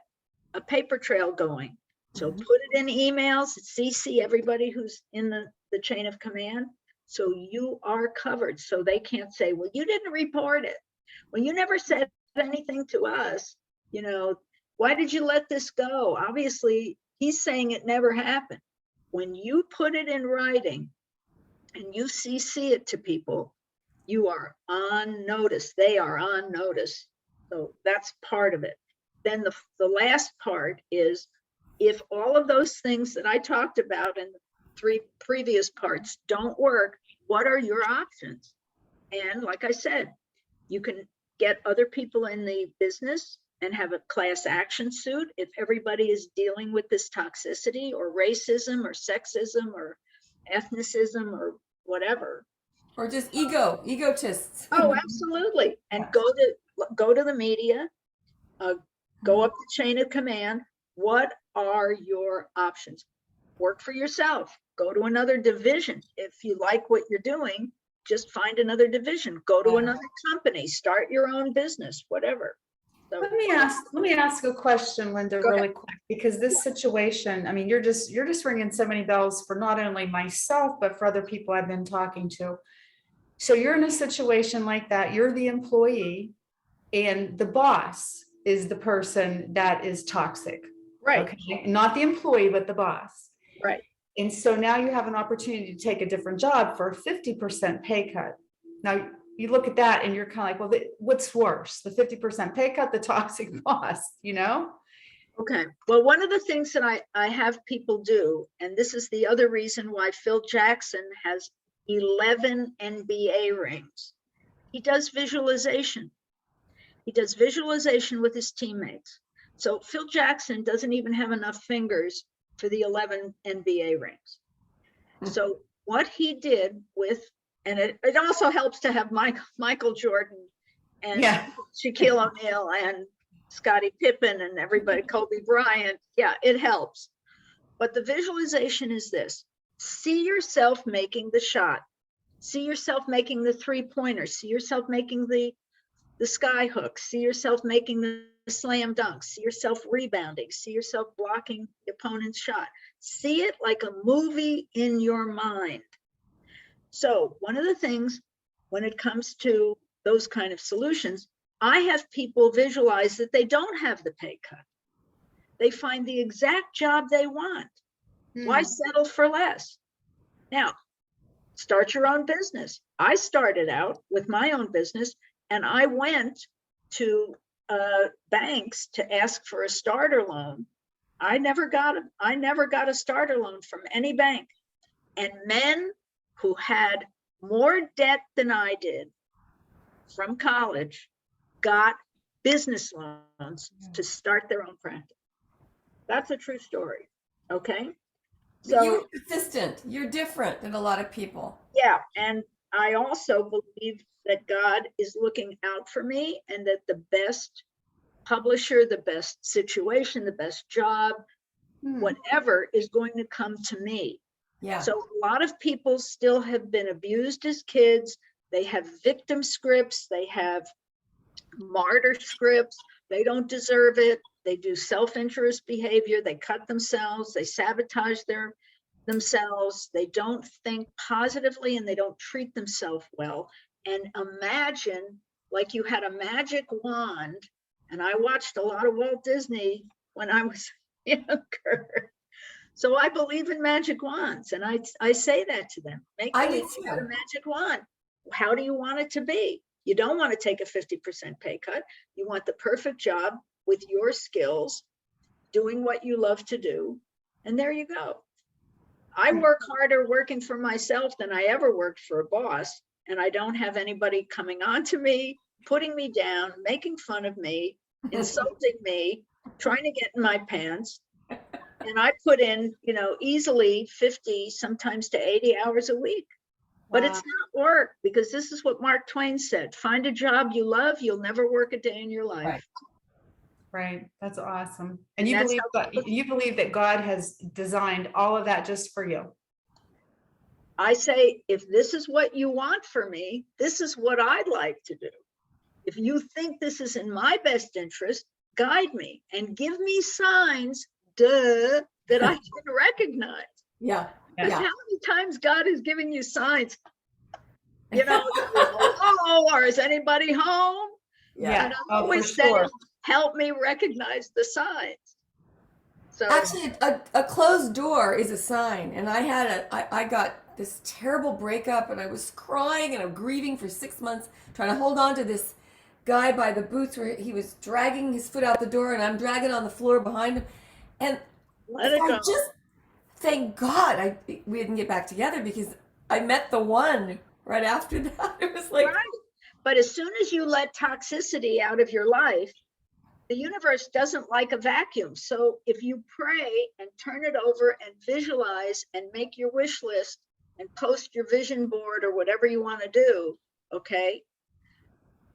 a paper trail going. So put it in emails, CC everybody who's in the chain of command, so you are covered. So they can't say, well, you didn't report it. Well, you never said anything to us. You know, why did you let this go? Obviously, he's saying it never happened. When you put it in writing and you CC it to people, you are on notice. They are on notice. So that's part of it. Then the last part is, if all of those things that I talked about in the 3 previous parts don't work, what are your options? And like I said, you can get other people in the business and have a class action suit if everybody is dealing with this toxicity or racism or sexism or ethnicism or whatever. Or just egotists. Oh, absolutely. And go to the media, go up the chain of command. What are your options? Work for yourself. Go to another division. If you like what you're doing, just find another division. Go to another company. Start your own business, whatever. So, Let me ask a question, Linnda, really quick, because this situation, I mean, you're just ringing so many bells for not only myself, but for other people I've been talking to. So you're in a situation like that. You're the employee, and the boss is the person that is toxic. right, Okay, not the employee, but the boss. right. And so now you have an opportunity to take a different job for a 50% pay cut. Now you look at that and you're kind of like, well, what's worse, the 50% pay cut, the toxic boss, you know? Okay. Well, one of the things that I have people do, and this is the other reason why Phil Jackson has 11 NBA rings. He does visualization. He does visualization with his teammates. So Phil Jackson doesn't even have enough fingers for the 11 NBA rings. So what he did with, and it also helps to have Michael Jordan and Shaquille O'Neal and Scottie Pippen and everybody, Kobe Bryant. Yeah, it helps. But the visualization is this: see yourself making the shot. See yourself making the 3-pointer. See yourself making the sky hook. See yourself making the slam dunk. See yourself rebounding. See yourself blocking the opponent's shot. See it like a movie in your mind. So one of the things when it comes to those kind of solutions, I have people visualize that they don't have the pay cut. They find the exact job they want. Why settle for less? Now, start your own business. I started out with my own business, and I went to banks to ask for a starter loan. I never got a starter loan from any bank. And men who had more debt than I did from college got business loans to start their own practice. That's a true story. Okay. So you're persistent. You're different than a lot of people. Yeah. And I also believe that God is looking out for me, and that the best publisher, the best situation, the best job, whatever is going to come to me. Yeah. So a lot of people still have been abused as kids. They have victim scripts. They have martyr scripts. They don't deserve it. They do self-interest behavior. They cut themselves. They sabotage themselves. They don't think positively, and they don't treat themselves well. And imagine like you had a magic wand. And I watched a lot of Walt Disney when I was younger. So I believe in magic wands, and I say that to them. Make believe you got a magic wand. How do you want it to be? You don't want to take a 50% pay cut. You want the perfect job with your skills, doing what you love to do. And there you go. I work harder working for myself than I ever worked for a boss. And I don't have anybody coming on to me, putting me down, making fun of me, insulting me, trying to get in my pants. And I put in, easily 50, sometimes to 80 hours a week. But it's not work, because this is what Mark Twain said: find a job you love, you'll never work a day in your life. Right. Right. That's awesome. And And you that's believe how- you believe that God has designed all of that just for you. I say, if this is what you want for me, this is what I'd like to do. If you think this is in my best interest, guide me and give me signs, that I can recognize. Yeah. How Yeah. many times God is giving you signs? Hello, or is anybody home? Yeah. And I'm Oh, for always saying, sure. help me recognize the signs. So Actually, a closed door is a sign. And I got this terrible breakup, and I was crying and I'm grieving for 6 months, trying to hold on to this guy by the boots where he was dragging his foot out the door, and I'm dragging on the floor behind him. And let it go. thank God we didn't get back together, because I met the one right after that. It was like, Right. But as soon as you let toxicity out of your life, the universe doesn't like a vacuum. So if you pray and turn it over and visualize and make your wish list and post your vision board or whatever you want to do, okay,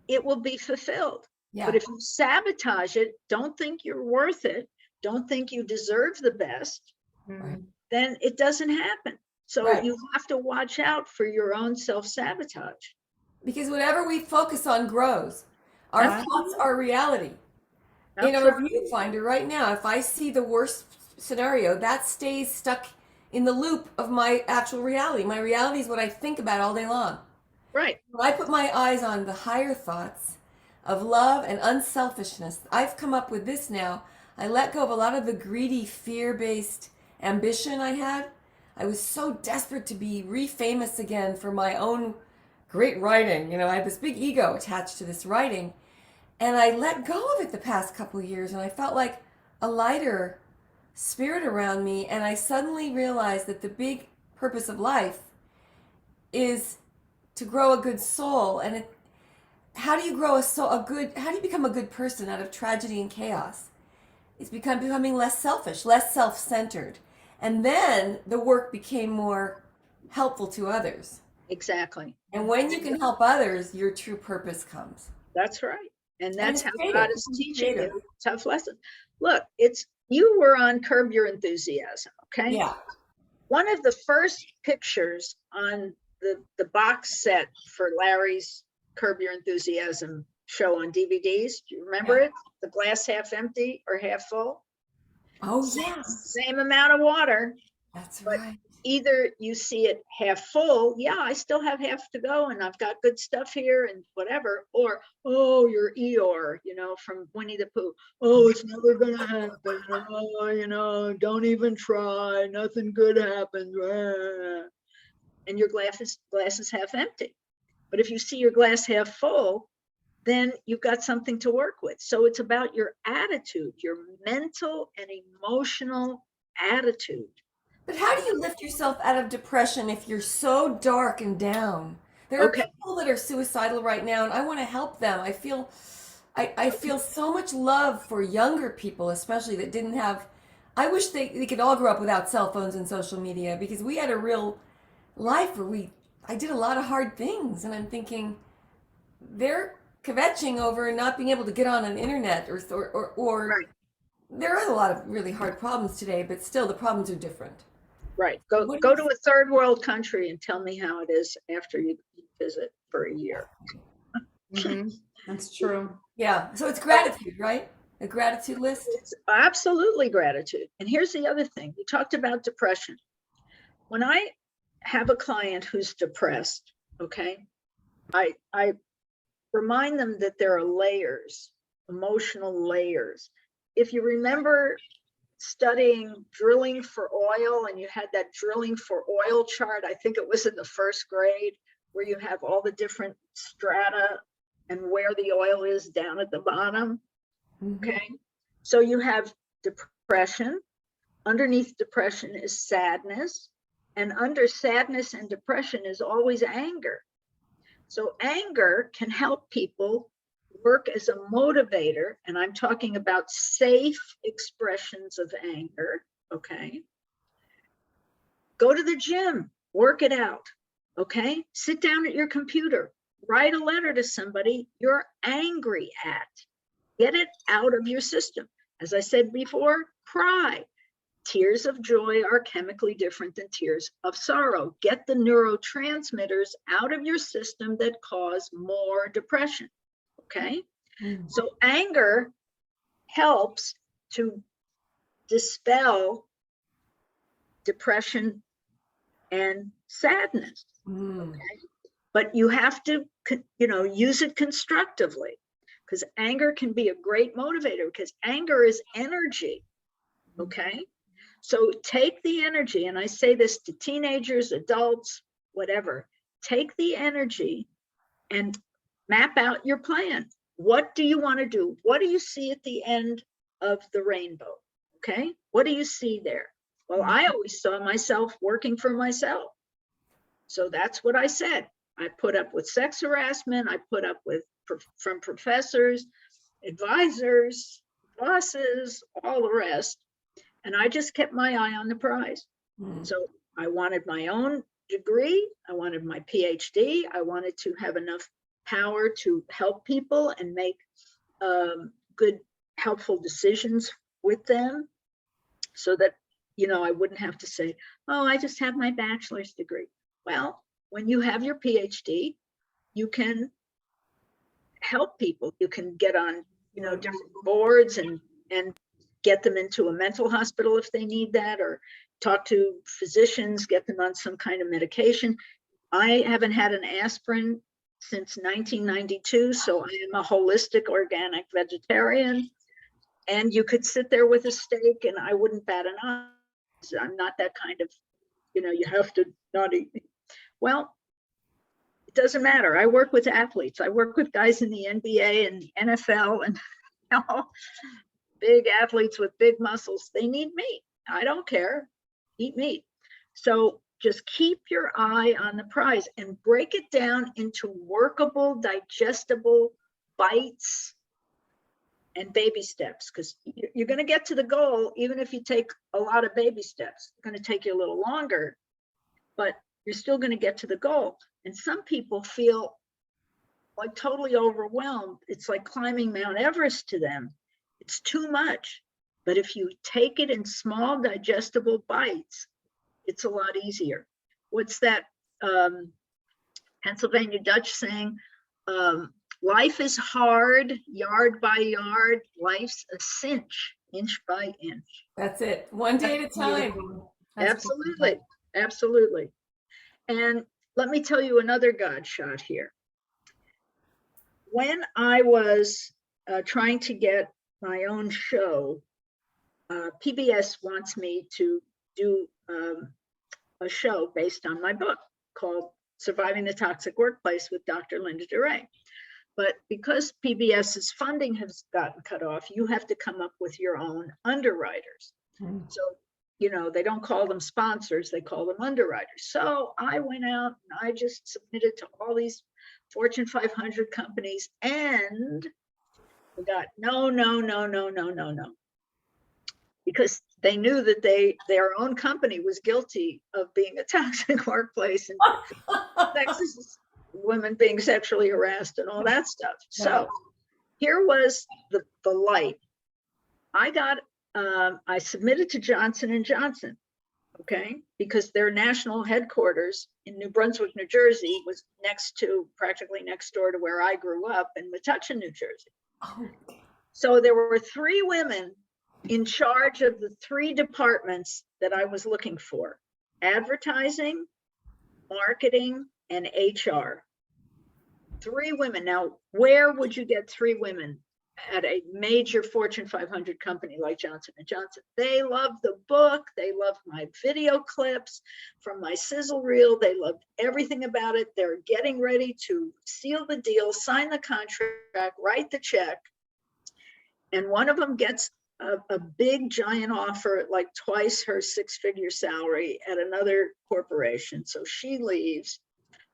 it will be fulfilled. yeah. But if you sabotage it, don't think you're worth it, don't think you deserve the best, Mhm. then it doesn't happen. So Right. you have to watch out for your own self-sabotage. Because whatever we focus on grows. Our Right. thoughts are reality. In That's our right. viewfinder right now, if I see the worst scenario, that stays stuck in the loop of my actual reality. My reality is what I think about all day long. Right. When I put my eyes on the higher thoughts of love and unselfishness, I've come up with this now. I let go of a lot of the greedy, fear-based ambition I had. I was so desperate to be re-famous again for my own great writing. I had this big ego attached to this writing. And I let go of it the past couple of years, and I felt like a lighter spirit around me. And I suddenly realized that the big purpose of life is to grow a good soul. And how do you grow a soul? How do you become a good person out of tragedy and chaos? It's becoming less selfish, less self-centered, and then the work became more helpful to others. Exactly. And when you can help others, your true purpose comes. That's right. And that's how creative. God is teaching you tough lessons. Look, you were on Curb Your Enthusiasm, okay? Yeah. One of the first pictures on the box set for Larry's Curb Your Enthusiasm show on DVDs, do you remember it? The glass half empty or half full? Oh, yeah. Same amount of water. That's But right. either you see it half full, yeah, I still have half to go and I've got good stuff here and whatever, or, oh, you're Eeyore, from Winnie the Pooh. Oh, it's never going to happen. Oh, don't even try. Nothing good happens. And your glass is half empty. But if you see your glass half full, then you've got something to work with. So it's about your attitude, your mental and emotional attitude. But how do you lift yourself out of depression if you're so dark and down? There are people that are suicidal right now, and I want to help them. I feel so much love for younger people, especially that didn't have. I wish they could all grow up without cell phones and social media, because we had a real life where I did a lot of hard things, and I'm thinking they're kvetching over not being able to get on an internet or Right. There are a lot of really hard problems today, but still the problems are different. Right. Go to a third world country and tell me how it is after you visit for a year. Mhm. That's true. Yeah. So it's gratitude, right? A gratitude list. It's absolutely gratitude. And here's the other thing. You talked about depression. When I have a client who's depressed, okay, I remind them that there are layers, emotional layers. If you remember studying drilling for oil, and you had that drilling for oil chart, I think it was in the first grade, where you have all the different strata and where the oil is down at the bottom. Okay. So you have depression. Underneath depression is sadness. And under sadness and depression is always anger. So anger can help people work as a motivator. And I'm talking about safe expressions of anger. okay? Go to the gym, work it out, okay? Sit down at your computer, write a letter to somebody you're angry at. Get it out of your system. As I said before, cry. Tears of joy are chemically different than tears of sorrow. Get the neurotransmitters out of your system that cause more depression, okay? So anger helps to dispel depression and sadness, okay? But you have to, use it constructively, because anger can be a great motivator, because anger is energy, okay? So take the energy, and I say this to teenagers, adults, whatever, take the energy and map out your plan. What do you want to do? What do you see at the end of the rainbow? Okay, what do you see there? Well, I always saw myself working for myself. So that's what I said. I put up with sex harassment. I put up with from professors, advisors, bosses, all the rest. And I just kept my eye on the prize. So I wanted my own degree. I wanted my Ph.D. I wanted to have enough power to help people and make good, helpful decisions with them, so that, I wouldn't have to say, oh, I just have my bachelor's degree. Well, when you have your Ph.D., you can help people. You can get on, different boards and get them into a mental hospital if they need that, or talk to physicians, get them on some kind of medication. I haven't had an aspirin since 1992, so I am a holistic organic vegetarian. And you could sit there with a steak and I wouldn't bat an eye. I'm not that kind of, you have to not eat me. Well, it doesn't matter. I work with athletes. I work with guys in the NBA and the NFL and big athletes with big muscles. They need meat. I don't care. Eat meat. So just keep your eye on the prize and break it down into workable, digestible bites and baby steps, because you're going to get to the goal even if you take a lot of baby steps. It's going to take you a little longer, but you're still going to get to the goal. And some people feel like totally overwhelmed. It's like climbing Mount Everest to them. It's too much. But if you take it in small digestible bites, it's a lot easier. What's that Pennsylvania Dutch saying? Life is hard, yard by yard. Life's a cinch, inch by inch. That's it. One day at a time. Absolutely. Absolutely. And let me tell you another God shot here. When I was trying to get my own show, PBS wants me to do a show based on my book called Surviving the Toxic Workplace with Dr. Linnda Durre. But because PBS's funding has gotten cut off, you have to come up with your own underwriters. So, they don't call them sponsors, they call them underwriters. So I went out and I just submitted to all these Fortune 500 companies, and we got no. Because they knew that their own company was guilty of being a toxic workplace and sexist women being sexually harassed and all that stuff. So here was the light. I submitted to Johnson & Johnson, okay, because their national headquarters in New Brunswick, New Jersey was practically next door to where I grew up in Metuchen, New Jersey. So there were 3 women in charge of the 3 departments that I was looking for: advertising, marketing, and HR. 3 women. Now, where would you get 3 women at a major Fortune 500 company like Johnson & Johnson? They loved the book. They loved my video clips from my sizzle reel. They loved everything about it. They're getting ready to seal the deal, sign the contract, write the check. And one of them gets a big giant offer, like twice her 6-figure salary at another corporation. So she leaves.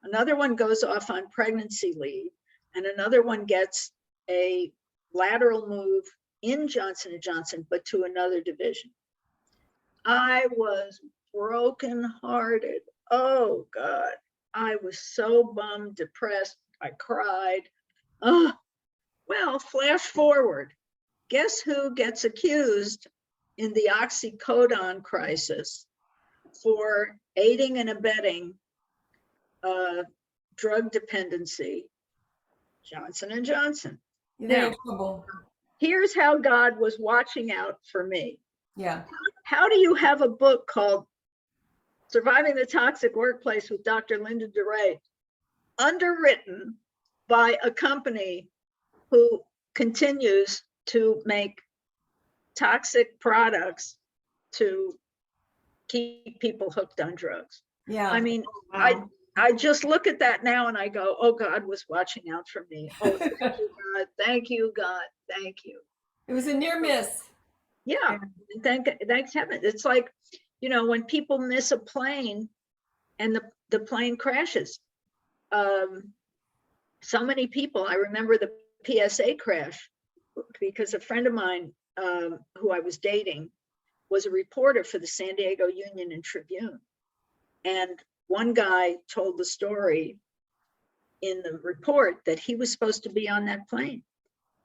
Another one goes off on pregnancy leave, and another one gets a lateral move in Johnson & Johnson, but to another division. I was brokenhearted. Oh God. I was so bummed, depressed. I cried. Oh, well, flash forward. Guess who gets accused in the oxycodone crisis for aiding and abetting drug dependency? Johnson and Johnson. They're Now, in trouble. here's how God was watching out for me. Yeah. How do you have a book called Surviving the Toxic Workplace with Dr. Linnda Durre, underwritten by a company who continues to make toxic products to keep people hooked on drugs? Yeah. I mean, Wow. I just look at that now and I go, oh, God was watching out for me. Oh, thank you, God. Thank you, God. Thank you. It was a near miss. Yeah. Thanks heaven. It's like, you know, when people miss a plane and the plane crashes. So many people, I remember the PSA crash because a friend of mine who I was dating was a reporter for the San Diego Union and Tribune. And one guy told the story in the report that he was supposed to be on that plane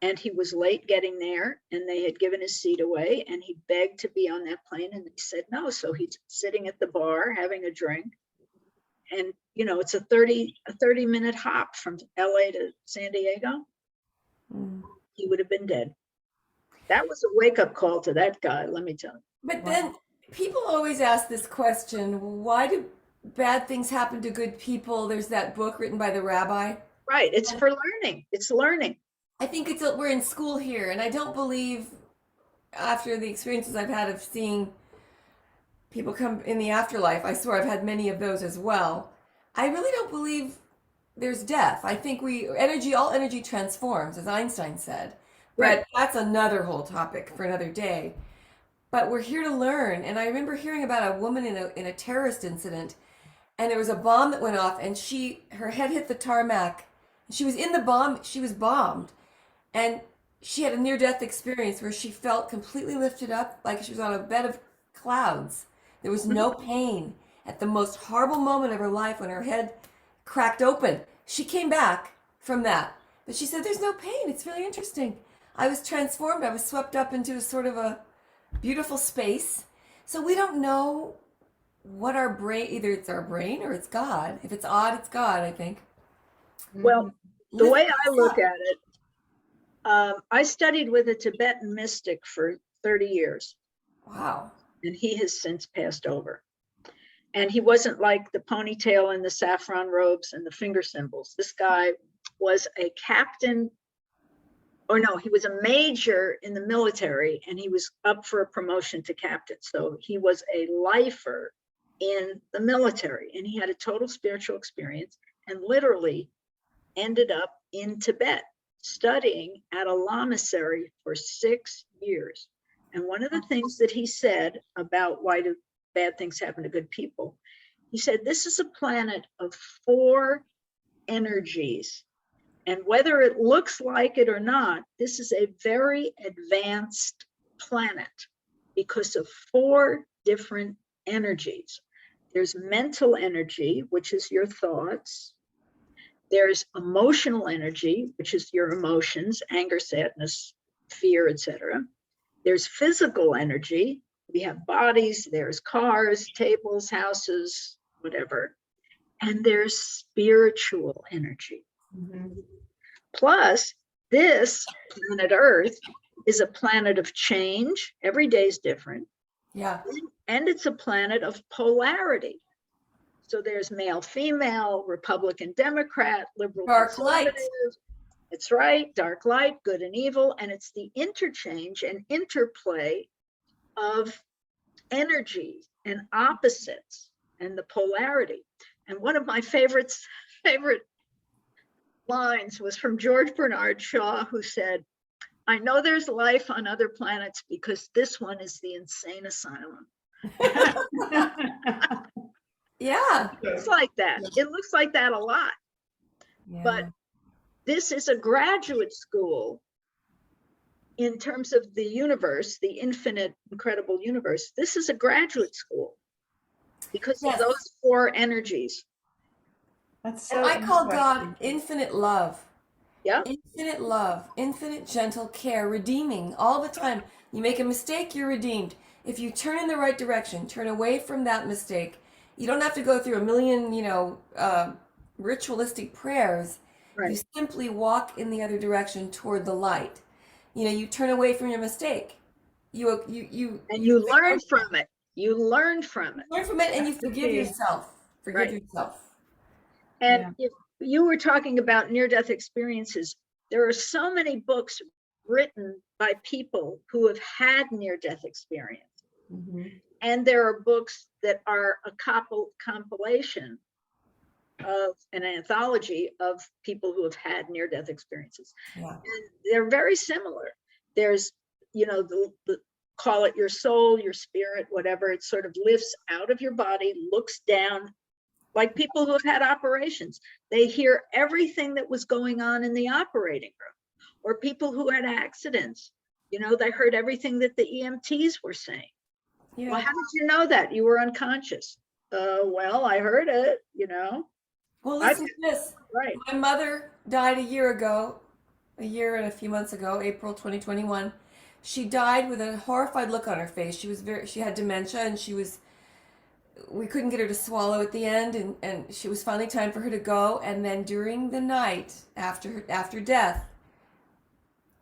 and he was late getting there and they had given his seat away and he begged to be on that plane and they said no. So he's sitting at the bar having a drink and you know, it's a 30-minute hop from LA to San Diego. He would have been dead. That was a wake-up call to that guy, let me tell you. But then people always ask this question, why do bad things happen to good people? There's that book written by the rabbi. Right, it's for learning. It's learning. I think we're in school here, and I don't believe, after the experiences I've had of seeing people come in the afterlife, I swear I've had many of those as well. I really don't believe there's death. I think all energy transforms, as Einstein said. Right. But that's another whole topic for another day. But we're here to learn. And I remember hearing about a woman in a terrorist incident, and there was a bomb that went off, and her head hit the tarmac. She was in the bomb. She was bombed, and she had a near-death experience where she felt completely lifted up, like she was on a bed of clouds. There was no pain at the most horrible moment of her life when her head cracked open. She came back from that, but she said, "There's no pain. It's really interesting. I was transformed. I was swept up into a sort of a beautiful space." So we don't know what our brain, either it's our brain or it's God. If it's odd, it's God, I think. Well, the way I look at it, I studied with a Tibetan mystic for 30 years. Wow. And he has since passed over. And he wasn't like the ponytail and the saffron robes and the finger symbols. This guy was a captain, or no, he was a major in the military and he was up for a promotion to captain. So he was a lifer in the military and he had a total spiritual experience and literally ended up in Tibet studying at a lamasery for 6 years. And one of the things that he said about why do bad things happen to good people, he said, this is a planet of 4 energies. And whether it looks like it or not, this is a very advanced planet because of 4 different energies. There's mental energy, which is your thoughts. There's emotional energy, which is your emotions, anger, sadness, fear, etc. There's physical energy. We have bodies, there's cars, tables, houses, whatever. And there's spiritual energy. Plus, this planet Earth is a planet of change. Every day is different. Yeah. And it's a planet of polarity. So there's male, female, Republican, Democrat, liberal, Dark light. conservative. It's right, dark light, good and evil. And it's the interchange and interplay of energy and opposites and the polarity. And one of my favorite lines was from George Bernard Shaw, who said, "I know there's life on other planets because this one is the insane asylum." Yeah. It's like that. It looks like that a lot. Yeah. But this is a graduate school in terms of the universe, the infinite, incredible universe, this is a graduate school because of Yes. those four energies. That's And so I call God interesting. infinite love. Yeah. Infinite love, infinite gentle care, redeeming all the time. You make a mistake, you're redeemed. If you turn in the right direction, turn away from that mistake, you don't have to go through a million, ritualistic prayers. You Right. simply walk in the other direction toward the light. You turn away from your mistake. And you learn from it. You learn from it. learn from it, and you That's the forgive key. yourself. Forgive Right. yourself. And Yeah. if you were talking about near-death experiences, there are so many books written by people who have had near-death experience. Mhm. And there are books that are a compilation of an anthology of people who have had near-death experiences. Yeah. And they're very similar. There's, the call it your soul, your spirit, whatever. It sort of lifts out of your body, looks down, like people who have had operations. They hear everything that was going on in the operating room, or people who had accidents. They heard everything that the EMTs were saying. Yeah. Well, how did you know that? You were unconscious. Well, I heard it, Well, listen to this. Right. My mother died a year and a few months ago, April 2021. She died with a horrified look on her face. She had dementia, and we couldn't get her to swallow at the end, and she was finally time for her to go. And then during the night after death,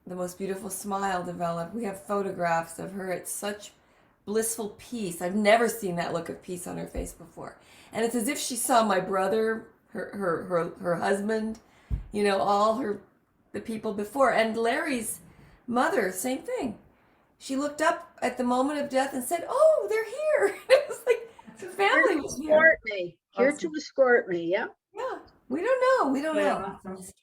the most beautiful smile developed. We have photographs of her at such blissful peace. I've never seen that look of peace on her face before. And it's as if she saw my brother, her husband, all the people before. And Larry's mother, same thing. She looked up at the moment of death and said, "Oh, they're here." It was like the family was here. Escort me. Here Awesome. to escort me. Yeah. Yeah, we don't know. We don't Yeah, know. awesome.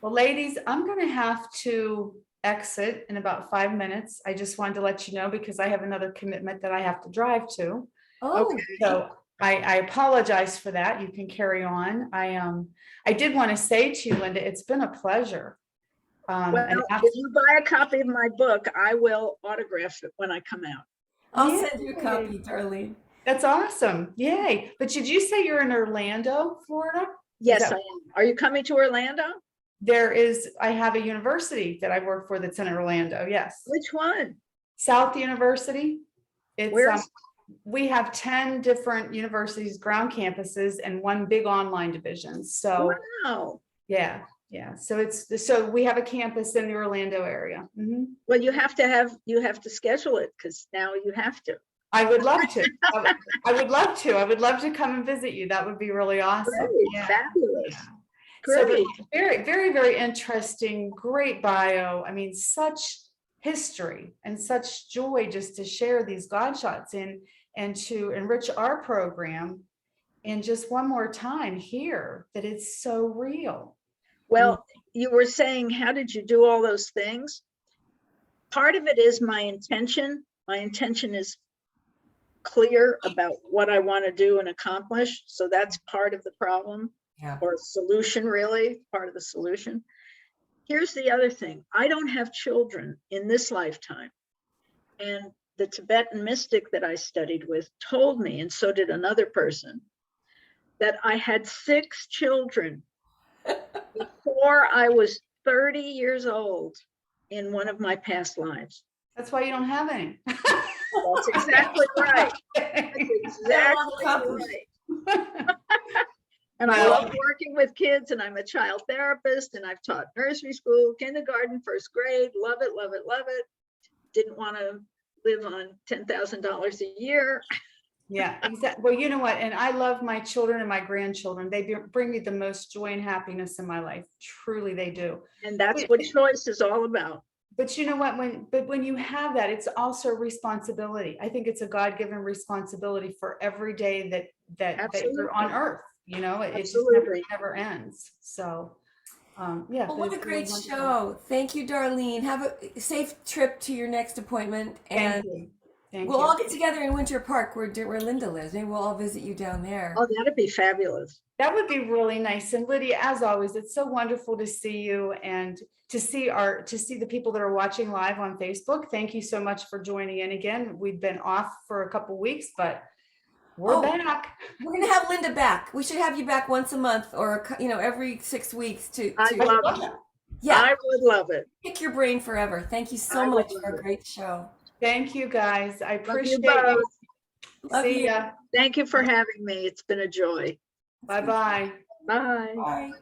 Well, ladies, I'm going to have to exit in about 5 minutes. I just wanted to let you know because I have another commitment that I have to drive to. Oh, Okay. So I apologize for that. You can carry on. I did want to say to you, Linnda, it's been a pleasure. Well, And if you buy a copy of my book, I will autograph it when I come out. I'll send you a Yay. copy, Darlene. That's awesome. Yay. But did you say you're in Orlando, Florida? Yes, that- I am. Are you coming to Orlando? I have a university that I work for that's in Orlando. Yes. Which one? South University. It's Where's we have 10 different universities, ground campuses, and one big online division. So wow. yeah. So we have a campus in the Orlando area. Mhm. Well, you have to schedule it because now you have to. I would love to. I would love to. I would love to come and visit you. That would be really awesome. Great, Yeah. fabulous. So Great. very, very, very interesting, great bio. I mean, such history and such joy just to share these Godshots and to enrich our program. And just one more time here that it's so real. Well, you were saying, how did you do all those things? Part of it is my intention. My intention is clear about what I want to do and accomplish. So that's part of the problem. Yeah. Or solution, really, part of the solution. Here's the other thing. I don't have children in this lifetime. And the Tibetan mystic that I studied with told me, and so did another person, that I had 6 children before I was 30 years old in one of my past lives. That's why you don't have any. That's exactly right. That's exactly right. And I love working with kids, and I'm a child therapist, and I've taught nursery school, kindergarten, first grade, love it, love it, love it. Didn't want to live on $10,000 a year. Yeah, exactly. Well, you know what? And I love my children and my grandchildren. They bring me the most joy and happiness in my life. Truly, they do. And that's what choice is all about. But you know what? When you have that, it's also a responsibility. I think it's a God-given responsibility for every day that you're on earth. You know, it just never ends. So, yeah. Well, what a great show. Thank you, Darlene. Have a safe trip to your next appointment. And Thank We'll you. all get together in Winter Park where Linnda lives. Maybe we'll all visit you down there. Oh, that'd be fabulous. That would be really nice. And Lydia, as always, it's so wonderful to see you and to see the people that are watching live on Facebook. Thank you so much for joining in again. We've been off for a couple weeks, but we're back. We're gonna have Linnda back. We should have you back once a month, or every 6 weeks to. I love it. Yeah, I would love it. pick your brain forever. Thank you so I would much love for a it. great show. Thank you guys. I Love you appreciate both. you. Love See you. ya. Thank you for having me. It's been a joy. Bye-bye. Bye. Bye.